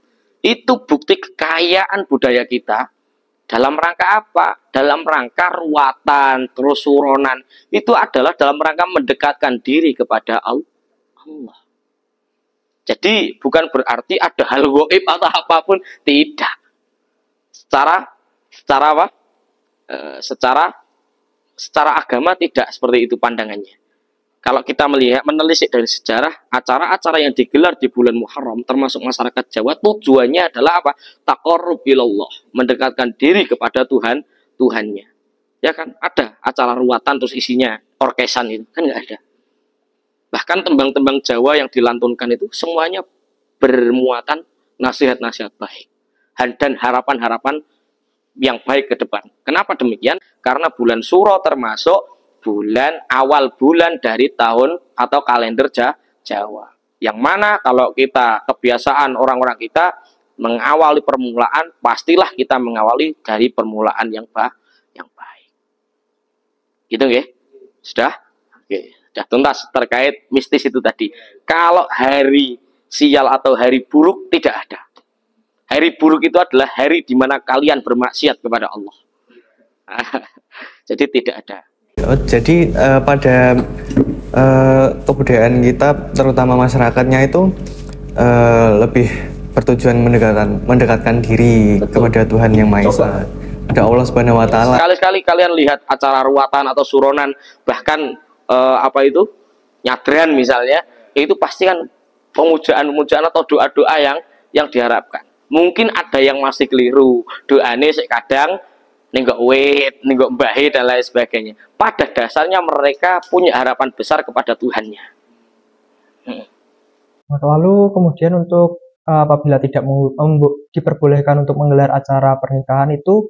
Itu bukti kekayaan budaya kita dalam rangka apa? Dalam rangka ruatan, terus suronan. Itu adalah dalam rangka mendekatkan diri kepada Allah. Jadi bukan berarti ada hal gaib atau apapun, tidak. Secara apa? Secara agama tidak seperti itu pandangannya. Kalau kita menelisik dari sejarah, acara-acara yang digelar di bulan Muharram termasuk masyarakat Jawa tujuannya adalah apa? Taqarrub ilallah, mendekatkan diri kepada Tuhannya. Ya kan? Ada acara ruatan terus isinya orkesan itu kan nggak ada. Bahkan tembang-tembang Jawa yang dilantunkan itu semuanya bermuatan nasihat-nasihat baik dan harapan-harapan yang baik ke depan. Kenapa demikian? Karena bulan Suro termasuk awal bulan dari tahun atau kalender Jawa. Yang mana kalau kita kebiasaan orang-orang kita mengawali permulaan, pastilah kita mengawali dari permulaan yang baik. Gitu nggih? Sudah? Oke. Sudah tuntas terkait mistis itu tadi. Kalau hari sial atau hari buruk tidak ada. Hari buruk itu adalah hari di mana kalian bermaksiat kepada Allah. Jadi tidak ada. Jadi pada kebudayaan kita, terutama masyarakatnya itu lebih bertujuan mendekatkan diri kepada Tuhan Yang Maha Esa. Ada Allah Subhanahu Wa Taala. Sekali-sekali kalian lihat acara ruatan atau suronan, bahkan nyadran misalnya, itu pasti kan pemujaan atau doa-doa yang diharapkan. Mungkin ada yang masih keliru, doanya kadang nenggok wit, nenggok bahe dan lain sebagainya. Pada dasarnya mereka punya harapan besar kepada Tuhannya. Lalu kemudian untuk apabila tidak diperbolehkan untuk menggelar acara pernikahan itu,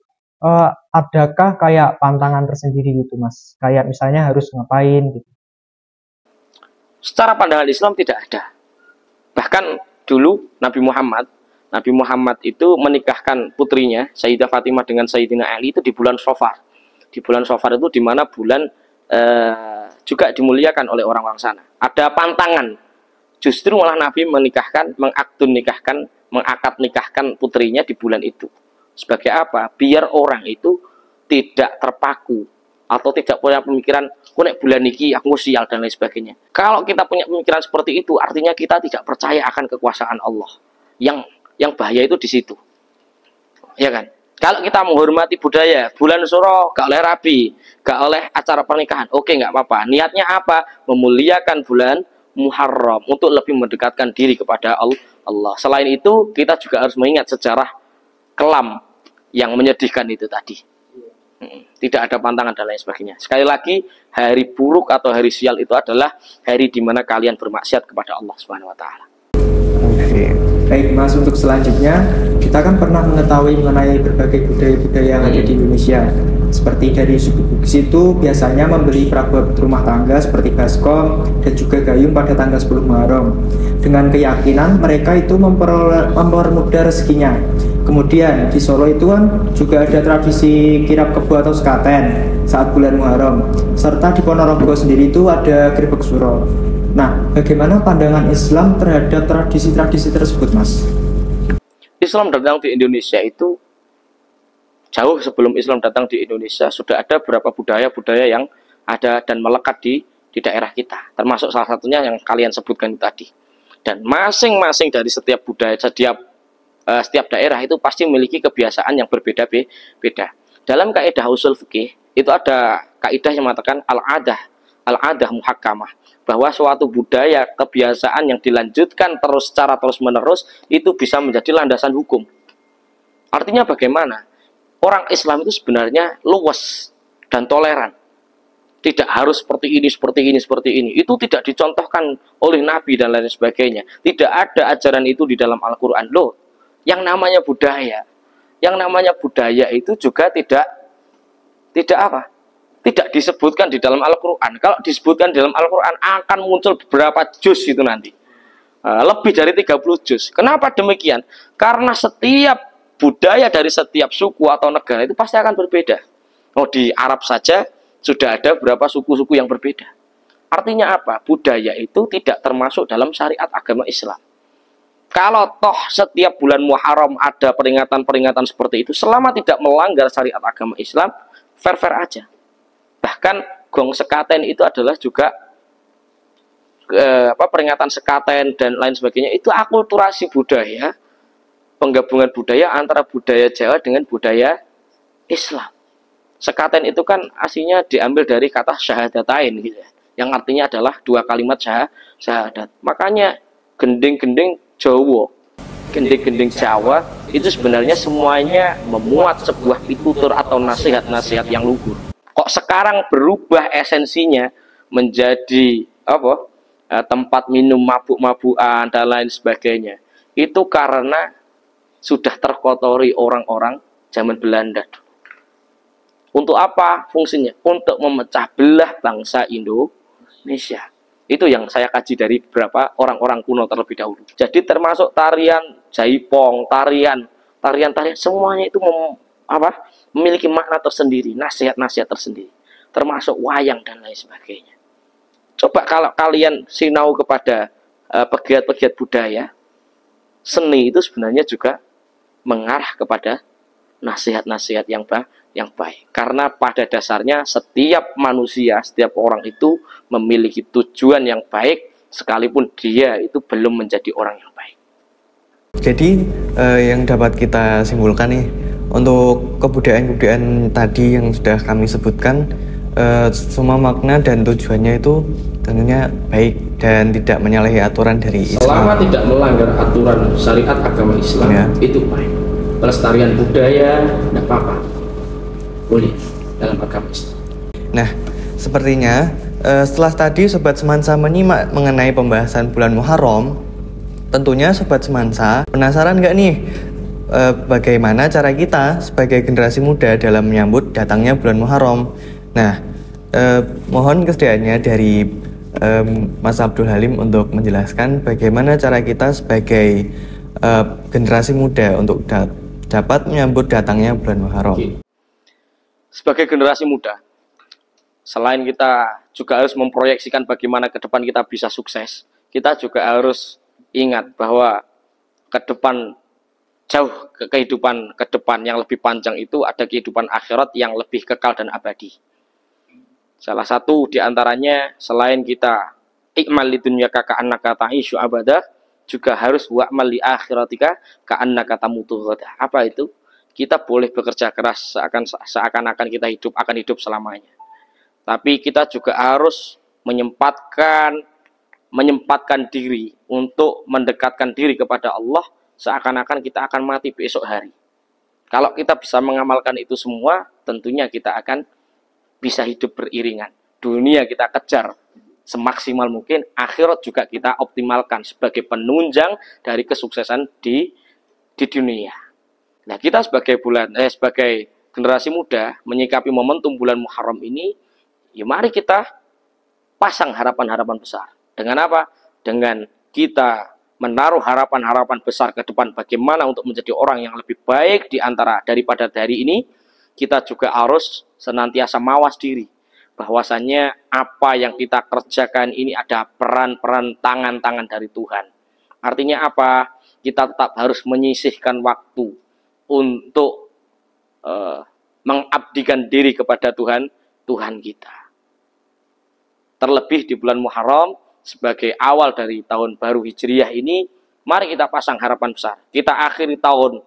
adakah kayak pantangan tersendiri gitu Mas? Kayak misalnya harus ngapain gitu? Secara pandangan Islam tidak ada. Bahkan dulu Nabi Muhammad itu menikahkan putrinya Sayyidah Fatimah dengan Sayyidina Ali itu di bulan Safar. Di bulan Safar itu dimana bulan juga dimuliakan oleh orang-orang sana. Ada pantangan. Justru malah Nabi mengakad nikahkan putrinya di bulan itu. Sebagai apa? Biar orang itu tidak terpaku atau tidak punya pemikiran, "Kok nek bulan iki aku sial" dan lain sebagainya. Kalau kita punya pemikiran seperti itu, artinya kita tidak percaya akan kekuasaan Allah. Yang bahaya itu di situ. Ya kan? Kalau kita menghormati budaya, bulan Suro gak oleh rabi, gak oleh acara pernikahan, oke, nggak apa-apa. Niatnya apa? Memuliakan bulan Muharram untuk lebih mendekatkan diri kepada Allah. Selain itu, kita juga harus mengingat sejarah kelam yang menyedihkan itu tadi. Tidak ada pantangan dan lain sebagainya. Sekali lagi, hari buruk atau hari sial itu adalah hari di mana kalian bermaksiat kepada Allah Subhanahu wa taala. Baik Mas, untuk selanjutnya kita kan pernah mengetahui mengenai berbagai budaya-budaya yang ada di Indonesia. Seperti dari suku Bugis itu biasanya membeli perabot rumah tangga seperti baskom dan juga gayung pada tanggal 10 Muharram. Dengan keyakinan mereka itu mempermudah rezekinya. Kemudian di Solo itu kan juga ada tradisi kirap kebo atau sekaten saat bulan Muharram. Serta di Ponorogo sendiri itu ada grebek suro. Nah, bagaimana pandangan Islam terhadap tradisi-tradisi tersebut, Mas? Islam datang di Indonesia itu jauh sebelum Islam datang di Indonesia sudah ada beberapa budaya-budaya yang ada dan melekat di daerah kita. Termasuk salah satunya yang kalian sebutkan tadi. Dan masing-masing dari setiap budaya, setiap daerah itu pasti memiliki kebiasaan yang berbeda-beda. Dalam kaidah usul fikih itu ada kaidah yang mengatakan al-adah muhakkamah, bahwa suatu budaya, kebiasaan yang dilanjutkan secara terus-menerus itu bisa menjadi landasan hukum. Artinya bagaimana? Orang Islam itu sebenarnya luas dan toleran. Tidak harus seperti ini, seperti ini, seperti ini. Itu tidak dicontohkan oleh Nabi dan lain sebagainya. Tidak ada ajaran itu di dalam Al-Quran. Loh, yang namanya budaya itu juga tidak apa? Tidak disebutkan di dalam Al-Quran. Kalau disebutkan di dalam Al-Quran akan muncul beberapa juz itu nanti. Lebih dari 30 juz. Kenapa demikian? Karena setiap budaya dari setiap suku atau negara itu pasti akan berbeda. Oh, di Arab saja sudah ada beberapa suku-suku yang berbeda. Artinya apa? Budaya itu tidak termasuk dalam syariat agama Islam. Kalau toh setiap bulan Muharram ada peringatan-peringatan seperti itu, selama tidak melanggar syariat agama Islam, fair-fair aja. Bahkan gong sekaten itu adalah juga peringatan sekaten dan lain sebagainya. Itu akulturasi budaya, penggabungan budaya antara budaya Jawa dengan budaya Islam. Sekaten itu kan aslinya diambil dari kata syahadatain gitu ya, yang artinya adalah dua kalimat syahadat. Makanya gending-gending Jawa, gending-gending Jawa itu sebenarnya semuanya memuat sebuah pitutur atau nasihat-nasihat yang luhur. Kok sekarang berubah esensinya menjadi tempat minum mabuk-mabukan dan lain sebagainya? Itu karena sudah terkotori orang-orang zaman Belanda. Untuk apa fungsinya? Untuk memecah belah bangsa Indonesia. Itu yang saya kaji dari beberapa orang-orang kuno terlebih dahulu. Jadi termasuk tarian jaipong, tarian semuanya itu memiliki makna tersendiri, nasihat-nasihat tersendiri. Termasuk wayang dan lain sebagainya. Coba kalau kalian sinau kepada pegiat-pegiat budaya, seni itu sebenarnya juga mengarah kepada nasihat-nasihat yang baik. Karena pada dasarnya setiap manusia, setiap orang itu memiliki tujuan yang baik, sekalipun dia itu belum menjadi orang yang baik. Jadi yang dapat kita simpulkan nih, untuk kebudayaan-kebudayaan tadi yang sudah kami sebutkan, semua makna dan tujuannya itu tentunya baik dan tidak menyalahi aturan dari Islam. Selama tidak melanggar aturan syariat agama Islam, ya, itu baik. Pelestarian budaya, tidak apa-apa, boleh dalam agama Islam. Nah, sepertinya setelah tadi Sobat Semansa menyimak mengenai pembahasan bulan Muharram, tentunya Sobat Semansa penasaran nggak nih bagaimana cara kita sebagai generasi muda dalam menyambut datangnya bulan Muharram. Nah, mohon kesediaannya dari Mas Abdul Halim untuk menjelaskan bagaimana cara kita sebagai generasi muda untuk dapat menyambut datangnya bulan Muharram. Sebagai generasi muda, selain kita juga harus memproyeksikan bagaimana ke depan kita bisa sukses, kita juga harus ingat bahwa ke depan, jauh ke kehidupan ke depan yang lebih panjang itu ada kehidupan akhirat yang lebih kekal dan abadi. Salah satu diantaranya, selain kita ikmal li dunyaka ka'annaka ta'isyu abadah, juga harus wa'mal li akhiratika ka'annaka tamutu ghadah. Apa itu? Kita boleh bekerja keras seakan-akan kita akan hidup selamanya. Tapi kita juga harus menyempatkan diri untuk mendekatkan diri kepada Allah seakan-akan kita akan mati besok hari. Kalau kita bisa mengamalkan itu semua, tentunya kita akan bisa hidup beriringan. Dunia kita kejar semaksimal mungkin, akhirat juga kita optimalkan sebagai penunjang dari kesuksesan di dunia. Nah, kita sebagai generasi muda menyikapi momentum bulan Muharram ini, ya mari kita pasang harapan-harapan besar. Dengan apa? Dengan kita menaruh harapan-harapan besar ke depan bagaimana untuk menjadi orang yang lebih baik daripada dari ini. Kita juga harus senantiasa mawas diri bahwasannya apa yang kita kerjakan ini ada peran-peran tangan-tangan dari Tuhan. Artinya apa? Kita tetap harus menyisihkan waktu untuk mengabdikan diri kepada Tuhan kita. Terlebih di bulan Muharram sebagai awal dari tahun baru Hijriah ini, mari kita pasang harapan besar. Kita akhiri tahun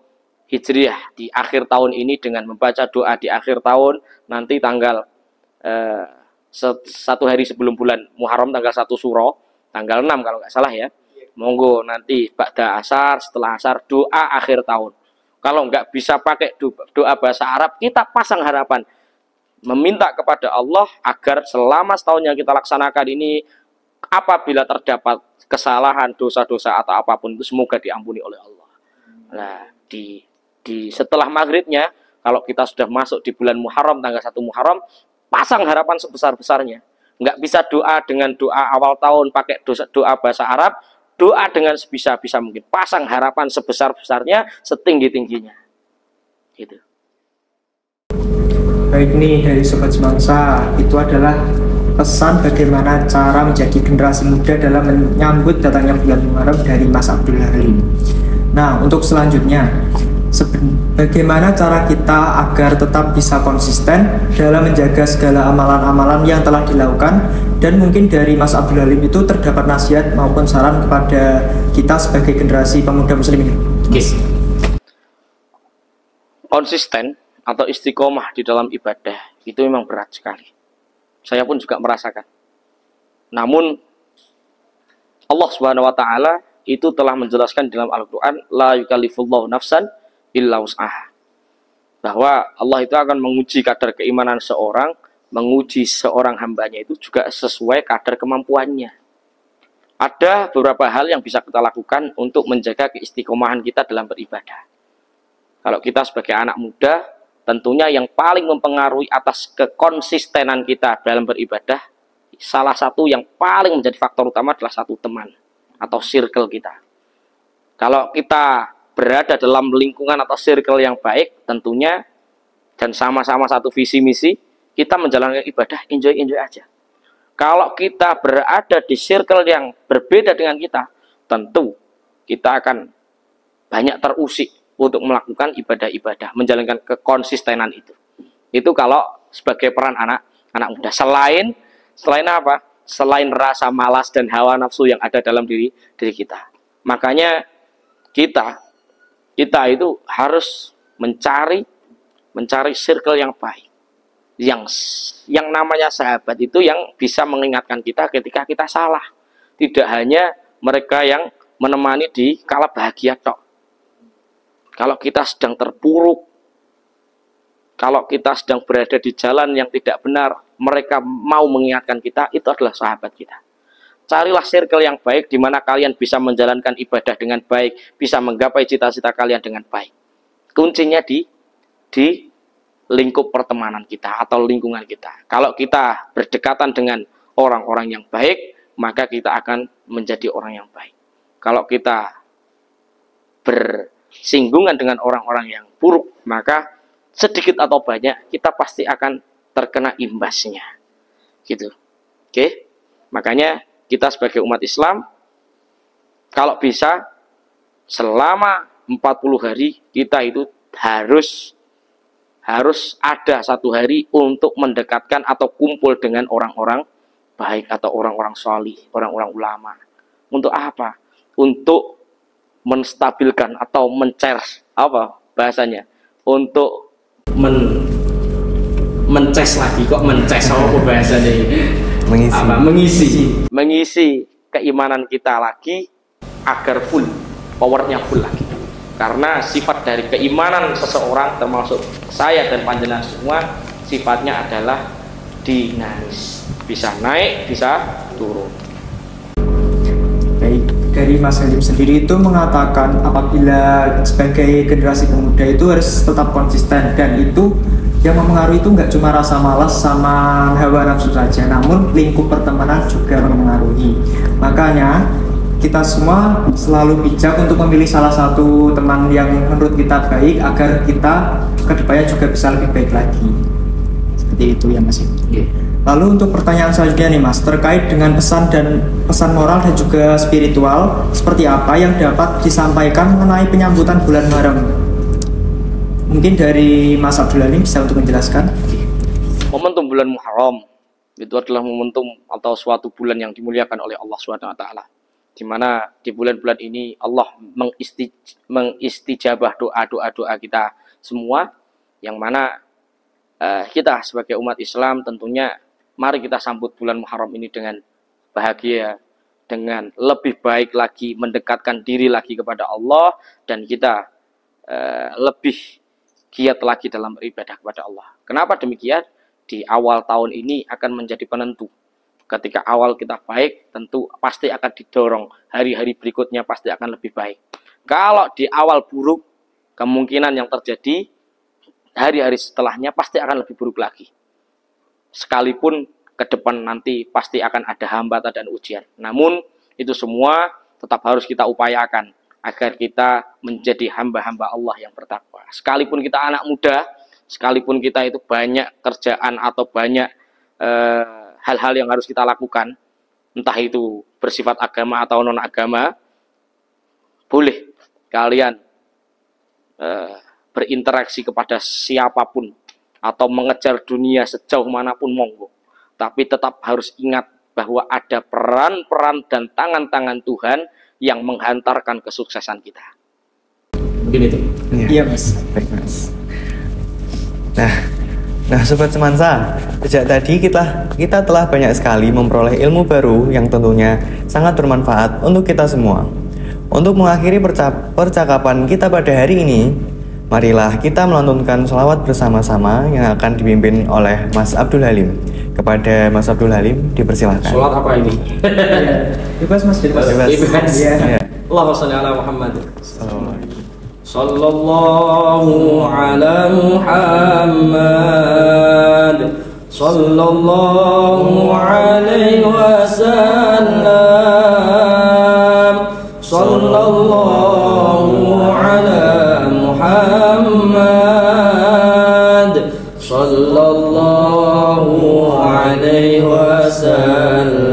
Hijriah di akhir tahun ini dengan membaca doa di akhir tahun, nanti tanggal 1 hari sebelum bulan Muharram, tanggal 1 Suro, tanggal 6 kalau nggak salah ya. Monggo nanti ba'da asar, setelah asar doa akhir tahun. Kalau nggak bisa pakai doa bahasa Arab, kita pasang harapan meminta kepada Allah agar selama setahun yang kita laksanakan ini, apabila terdapat kesalahan, dosa-dosa atau apapun itu, semoga diampuni oleh Allah. Nah, setelah maghribnya, kalau kita sudah masuk di bulan Muharram, tanggal 1 Muharram, pasang harapan sebesar-besarnya. Nggak bisa doa dengan doa awal tahun pakai doa bahasa Arab, doa dengan sebisa-bisa mungkin. Pasang harapan sebesar-besarnya, setinggi-tingginya. Gitu. Baik nih dari Sobat Semansa, itu adalah pesan bagaimana cara menjadi generasi muda dalam menyambut datangnya bulan Muharram dari Mas Abdul Halim. Nah, untuk selanjutnya, bagaimana cara kita agar tetap bisa konsisten dalam menjaga segala amalan-amalan yang telah dilakukan, dan mungkin dari Mas Abdul Halim itu terdapat nasihat maupun saran kepada kita sebagai generasi pemuda muslim ini. Yes. Konsisten atau istiqomah di dalam ibadah itu memang berat sekali. Saya pun juga merasakan. Namun Allah Subhanahu wa taala itu telah menjelaskan dalam Al-Qur'an, la yukallifullahu nafsan illa wus'aha. Bahwa Allah itu akan menguji kadar keimanan seorang, menguji seorang hambanya itu juga sesuai kadar kemampuannya. Ada beberapa hal yang bisa kita lakukan untuk menjaga keistiqomahan kita dalam beribadah. Kalau kita sebagai anak muda, tentunya yang paling mempengaruhi atas kekonsistenan kita dalam beribadah, salah satu yang paling menjadi faktor utama adalah satu teman atau circle kita. Kalau kita berada dalam lingkungan atau circle yang baik, tentunya dan sama-sama satu visi misi, kita menjalankan ibadah enjoy aja. Kalau kita berada di circle yang berbeda dengan kita, tentu kita akan banyak terusik untuk melakukan ibadah-ibadah, menjalankan kekonsistenan itu. Itu kalau sebagai peran anak muda. Selain apa? Selain rasa malas dan hawa nafsu yang ada dalam diri kita. Makanya kita itu harus mencari circle yang baik. Yang namanya sahabat itu yang bisa mengingatkan kita ketika kita salah. Tidak hanya mereka yang menemani di kala bahagia tok. Kalau kita sedang terpuruk, kalau kita sedang berada di jalan yang tidak benar, mereka mau mengingatkan kita, itu adalah sahabat kita. Carilah circle yang baik di mana kalian bisa menjalankan ibadah dengan baik, bisa menggapai cita-cita kalian dengan baik. Kuncinya di lingkup pertemanan kita atau lingkungan kita. Kalau kita berdekatan dengan orang-orang yang baik, maka kita akan menjadi orang yang baik. Kalau kita bersinggungan dengan orang-orang yang buruk, maka sedikit atau banyak kita pasti akan terkena imbasnya. Gitu. Oke? Makanya kita sebagai umat Islam, kalau bisa selama 40 hari kita itu harus ada satu hari untuk mendekatkan atau kumpul dengan orang-orang baik atau orang-orang solih, orang-orang ulama. Untuk apa? Untuk menstabilkan atau apa bahasanya? Untuk mences lagi, kok mences apa bahasanya? Mengisi keimanan kita lagi agar full, powernya full lagi. Karena sifat dari keimanan seseorang, termasuk saya dan panjenengan semua, sifatnya adalah dinamis, bisa naik, bisa turun. Baik, dari Mas Halim sendiri itu mengatakan apabila sebagai generasi pemuda itu harus tetap konsisten, dan itu yang mempengaruhi itu nggak cuma rasa malas sama hawa nafsu saja, namun lingkup pertemanan juga mempengaruhi. Makanya kita semua selalu bijak untuk memilih salah satu teman yang menurut kita baik agar kita kedepannya juga bisa lebih baik lagi. Seperti itu ya Mas. Lalu untuk pertanyaan selanjutnya nih Mas, terkait dengan pesan moral dan juga spiritual, seperti apa yang dapat disampaikan mengenai penyambutan bulan Muharram? Mungkin dari Mas Abdul Halim bisa untuk menjelaskan. Momentum bulan Muharram itu adalah momentum atau suatu bulan yang dimuliakan oleh Allah SWT, di mana di bulan-bulan ini Allah mengistijabah doa kita semua, yang mana kita sebagai umat Islam tentunya mari kita sambut bulan Muharram ini dengan bahagia, dengan lebih baik lagi, mendekatkan diri lagi kepada Allah, dan kita lebih giat lagi dalam beribadah kepada Allah. Kenapa demikian? Di awal tahun ini akan menjadi penentu. Ketika awal kita baik, tentu pasti akan didorong hari-hari berikutnya pasti akan lebih baik. Kalau di awal buruk, kemungkinan yang terjadi hari-hari setelahnya pasti akan lebih buruk lagi. Sekalipun ke depan nanti pasti akan ada hambatan dan ujian. Namun itu semua tetap harus kita upayakan agar kita menjadi hamba-hamba Allah yang bertakwa. Sekalipun kita anak muda, sekalipun kita itu banyak kerjaan atau banyak hal-hal yang harus kita lakukan, entah itu bersifat agama atau non-agama, boleh kalian berinteraksi kepada siapapun atau mengejar dunia sejauh manapun, monggo. Tapi tetap harus ingat bahwa ada peran-peran dan tangan-tangan Tuhan yang menghantarkan kesuksesan kita. Mungkin itu. Iya Mas. Baik Mas. Nah Sobat Semansa, sejak tadi kita telah banyak sekali memperoleh ilmu baru yang tentunya sangat bermanfaat untuk kita semua. Untuk mengakhiri percakapan kita pada hari ini, marilah kita melantunkan sholawat bersama-sama yang akan dipimpin oleh Mas Abdul Halim. Kepada Mas Abdul Halim, dipersilahkan. Sholat apa ini? Bebas Mas, bebas. Ya. Allahumma sholli ala Muhammad. Sallallahu ala Muhammad. Sallallahu alaihi wasallam. Sallallahu ala Muhammad. Sallallahu alaihi wasallam.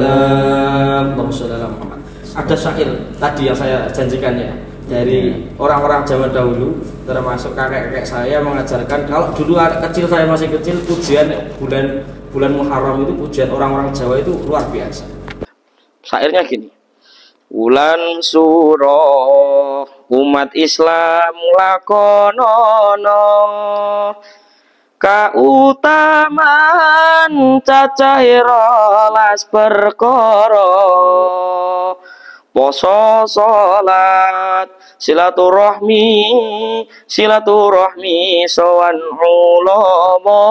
Allahumma sholli ala Muhammad. Ada syair tadi yang saya janjikan ya, dari orang-orang zaman dahulu, termasuk kakek-kakek saya mengajarkan. Kalau dulu kecil, saya masih kecil, pujian bulan Muharram itu, pujian orang-orang Jawa itu luar biasa. Syairnya gini: wulan suro umat Islam lakonono, kautaman cacahe rolas perkara, poso salat silaturahmi sowan ulama,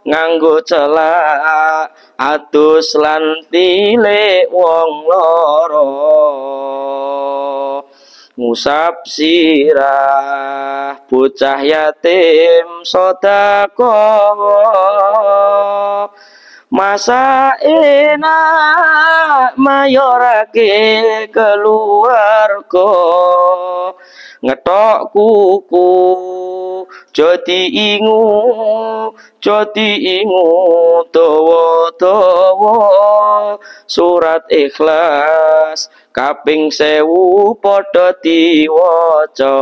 nganggo celak adus lan tilik wong lara, ngusap sirah bocah yatim sedekah, Masa enak mayorake keluarga, ngetok kuku jadi ingu dawa-dawa, surat Ikhlas kaping 1000 padha diwaca.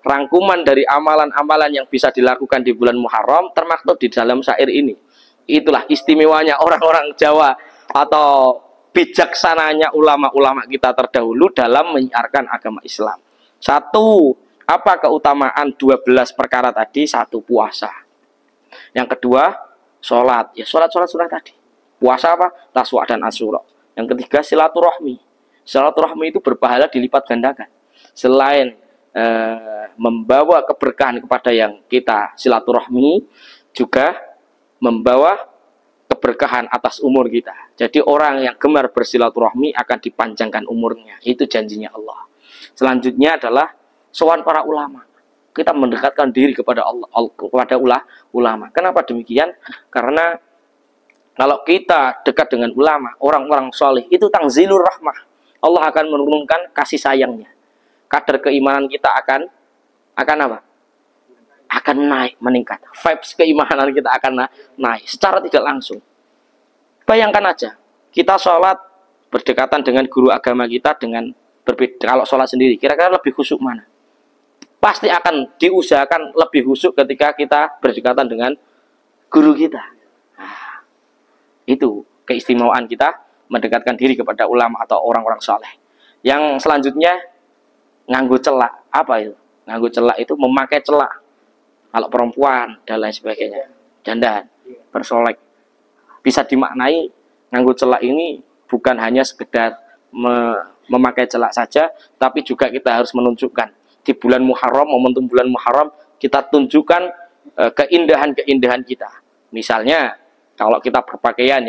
Rangkuman dari amalan-amalan yang bisa dilakukan di bulan Muharram termaktub di dalam syair ini. Itulah istimewanya orang-orang Jawa atau bijaksananya ulama-ulama kita terdahulu dalam menyiarkan agama Islam. Satu, apa keutamaan 12 perkara tadi? Satu, puasa. Yang kedua, sholat. Ya, sholat tadi. Puasa apa? Taswa dan Asyura. Yang ketiga, silaturahmi. Silaturahmi itu berpahala dilipat gandakan. Selain membawa keberkahan kepada yang kita silaturahmi, juga membawa keberkahan atas umur kita. Jadi orang yang gemar bersilaturahmi akan dipanjangkan umurnya. Itu janjinya Allah. Selanjutnya adalah sowan para ulama. Kita mendekatkan diri kepada Allah, kepada ulama. Kenapa demikian? Karena kalau kita dekat dengan ulama, orang-orang soleh, itu tangzilur rahmah. Allah akan menurunkan kasih sayangnya. Kadar keimanan kita akan apa? Akan naik, meningkat. Vibes keimanan kita akan naik secara tidak langsung. Bayangkan aja, kita sholat berdekatan dengan guru agama kita dengan berbeda. Kalau sholat sendiri, kira-kira lebih khusyuk mana? Pasti akan diusahakan lebih khusyuk ketika kita berdekatan dengan guru kita. Nah, itu keistimewaan kita mendekatkan diri kepada ulama atau orang-orang soleh. Yang selanjutnya, nganggo celak. Apa itu? Nganggo celak itu memakai celak. Kalau perempuan dan lain sebagainya, dandan, bersolek, bisa dimaknai nganggo celak ini bukan hanya sekedar memakai celak saja, tapi juga kita harus menunjukkan di bulan Muharram, momentum bulan Muharram, kita tunjukkan keindahan-keindahan kita. Misalnya, kalau kita berpakaian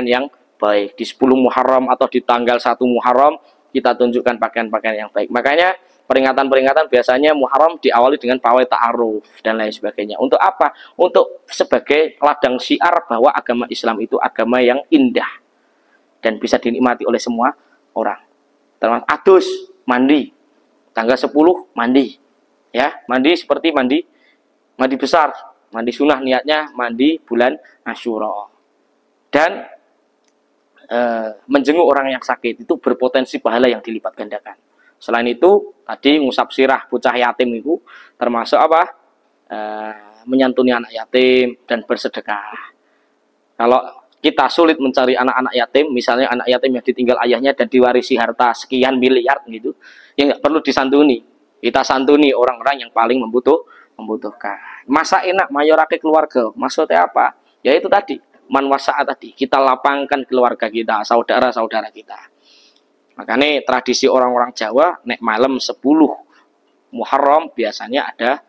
yang baik, di 10 Muharram atau di tanggal 1 Muharram, kita tunjukkan pakaian-pakaian yang baik. Makanya peringatan-peringatan biasanya Muharram diawali dengan pawai ta'aruf dan lain sebagainya. Untuk apa? Untuk sebagai ladang syiar bahwa agama Islam itu agama yang indah dan bisa dinikmati oleh semua orang. Termasuk adus, mandi. Tanggal 10 mandi. Ya, mandi seperti mandi besar, mandi sunnah, niatnya mandi bulan Asyura. Dan menjenguk orang yang sakit itu berpotensi pahala yang dilipat gandakan. Selain itu, tadi ngusap sirah bocah yatim itu termasuk apa? Menyantuni anak yatim dan bersedekah. Kalau kita sulit mencari anak-anak yatim, misalnya anak yatim yang ditinggal ayahnya dan diwarisi harta sekian miliar gitu, ya nggak perlu disantuni. Kita santuni orang-orang yang paling membutuhkan. Masa enak mayorake keluarga. Maksudnya apa? Ya itu tadi, manwasaat tadi. Kita lapangkan keluarga kita, saudara-saudara kita. Makanya tradisi orang-orang Jawa, nek malam 10 Muharram biasanya ada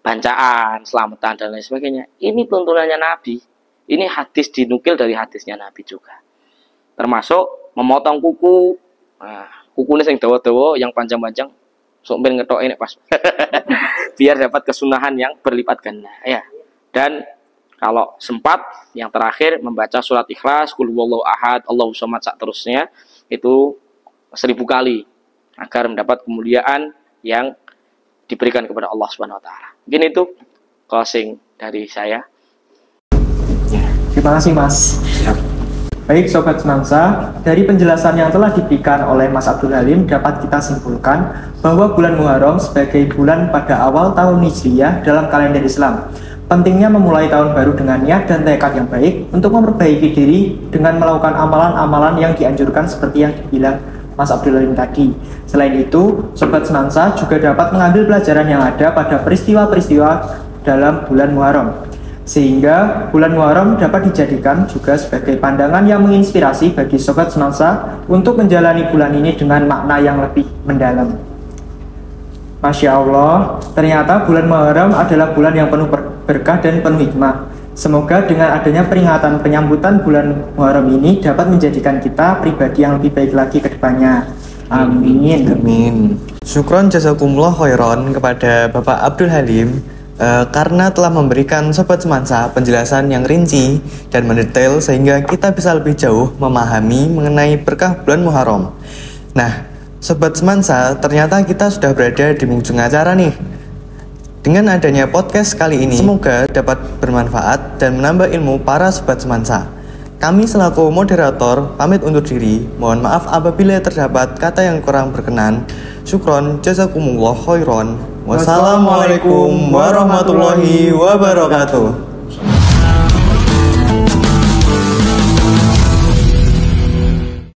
bancaan, selamatan dan lain sebagainya. Ini tuntunannya Nabi. Ini hadis dinukil dari hadisnya Nabi juga. Termasuk memotong kuku. Nah, kukunya yang dawa-dawa, yang panjang-panjang, sok ben ngetoke nek pas. Biar dapat kesunahan yang berlipat ganda, ya. Dan kalau sempat, yang terakhir membaca surat Ikhlas, Qul huwallahu ahad, Allahu somad, seterusnya. Itu 1000 kali agar mendapat kemuliaan yang diberikan kepada Allah Subhanahu wa taala. Mungkin itu closing dari saya. Terima kasih Mas. Baik Sobat Semansa, dari penjelasan yang telah diberikan oleh Mas Abdul Halim dapat kita simpulkan bahwa bulan Muharram sebagai bulan pada awal tahun Hijriyah dalam kalender Islam. Pentingnya memulai tahun baru dengan niat dan tekad yang baik untuk memperbaiki diri dengan melakukan amalan-amalan yang dianjurkan seperti yang dibilang Mas Abdul Halim tadi. Selain itu, Sobat Semansa juga dapat mengambil pelajaran yang ada pada peristiwa-peristiwa dalam bulan Muharram. Sehingga bulan Muharram dapat dijadikan juga sebagai pandangan yang menginspirasi bagi Sobat Semansa untuk menjalani bulan ini dengan makna yang lebih mendalam. Masya Allah, ternyata bulan Muharram adalah bulan yang penuh berkah dan penuh hikmah. Semoga dengan adanya peringatan penyambutan bulan Muharram ini dapat menjadikan kita pribadi yang lebih baik lagi ke depannya. Amin. Amin. Syukron jazakumullah khairan kepada Bapak Abdul Halim karena telah memberikan Sobat Semansa penjelasan yang rinci dan mendetail sehingga kita bisa lebih jauh memahami mengenai berkah bulan Muharram. Nah, Sobat Semansa, ternyata kita sudah berada di ujung acara nih. Dengan adanya podcast kali ini, semoga dapat bermanfaat dan menambah ilmu para Sobat Semansa. Kami selaku moderator pamit undur diri. Mohon maaf apabila terdapat kata yang kurang berkenan. Syukron, jazakumullah khairon. Wassalamualaikum warahmatullahi wabarakatuh.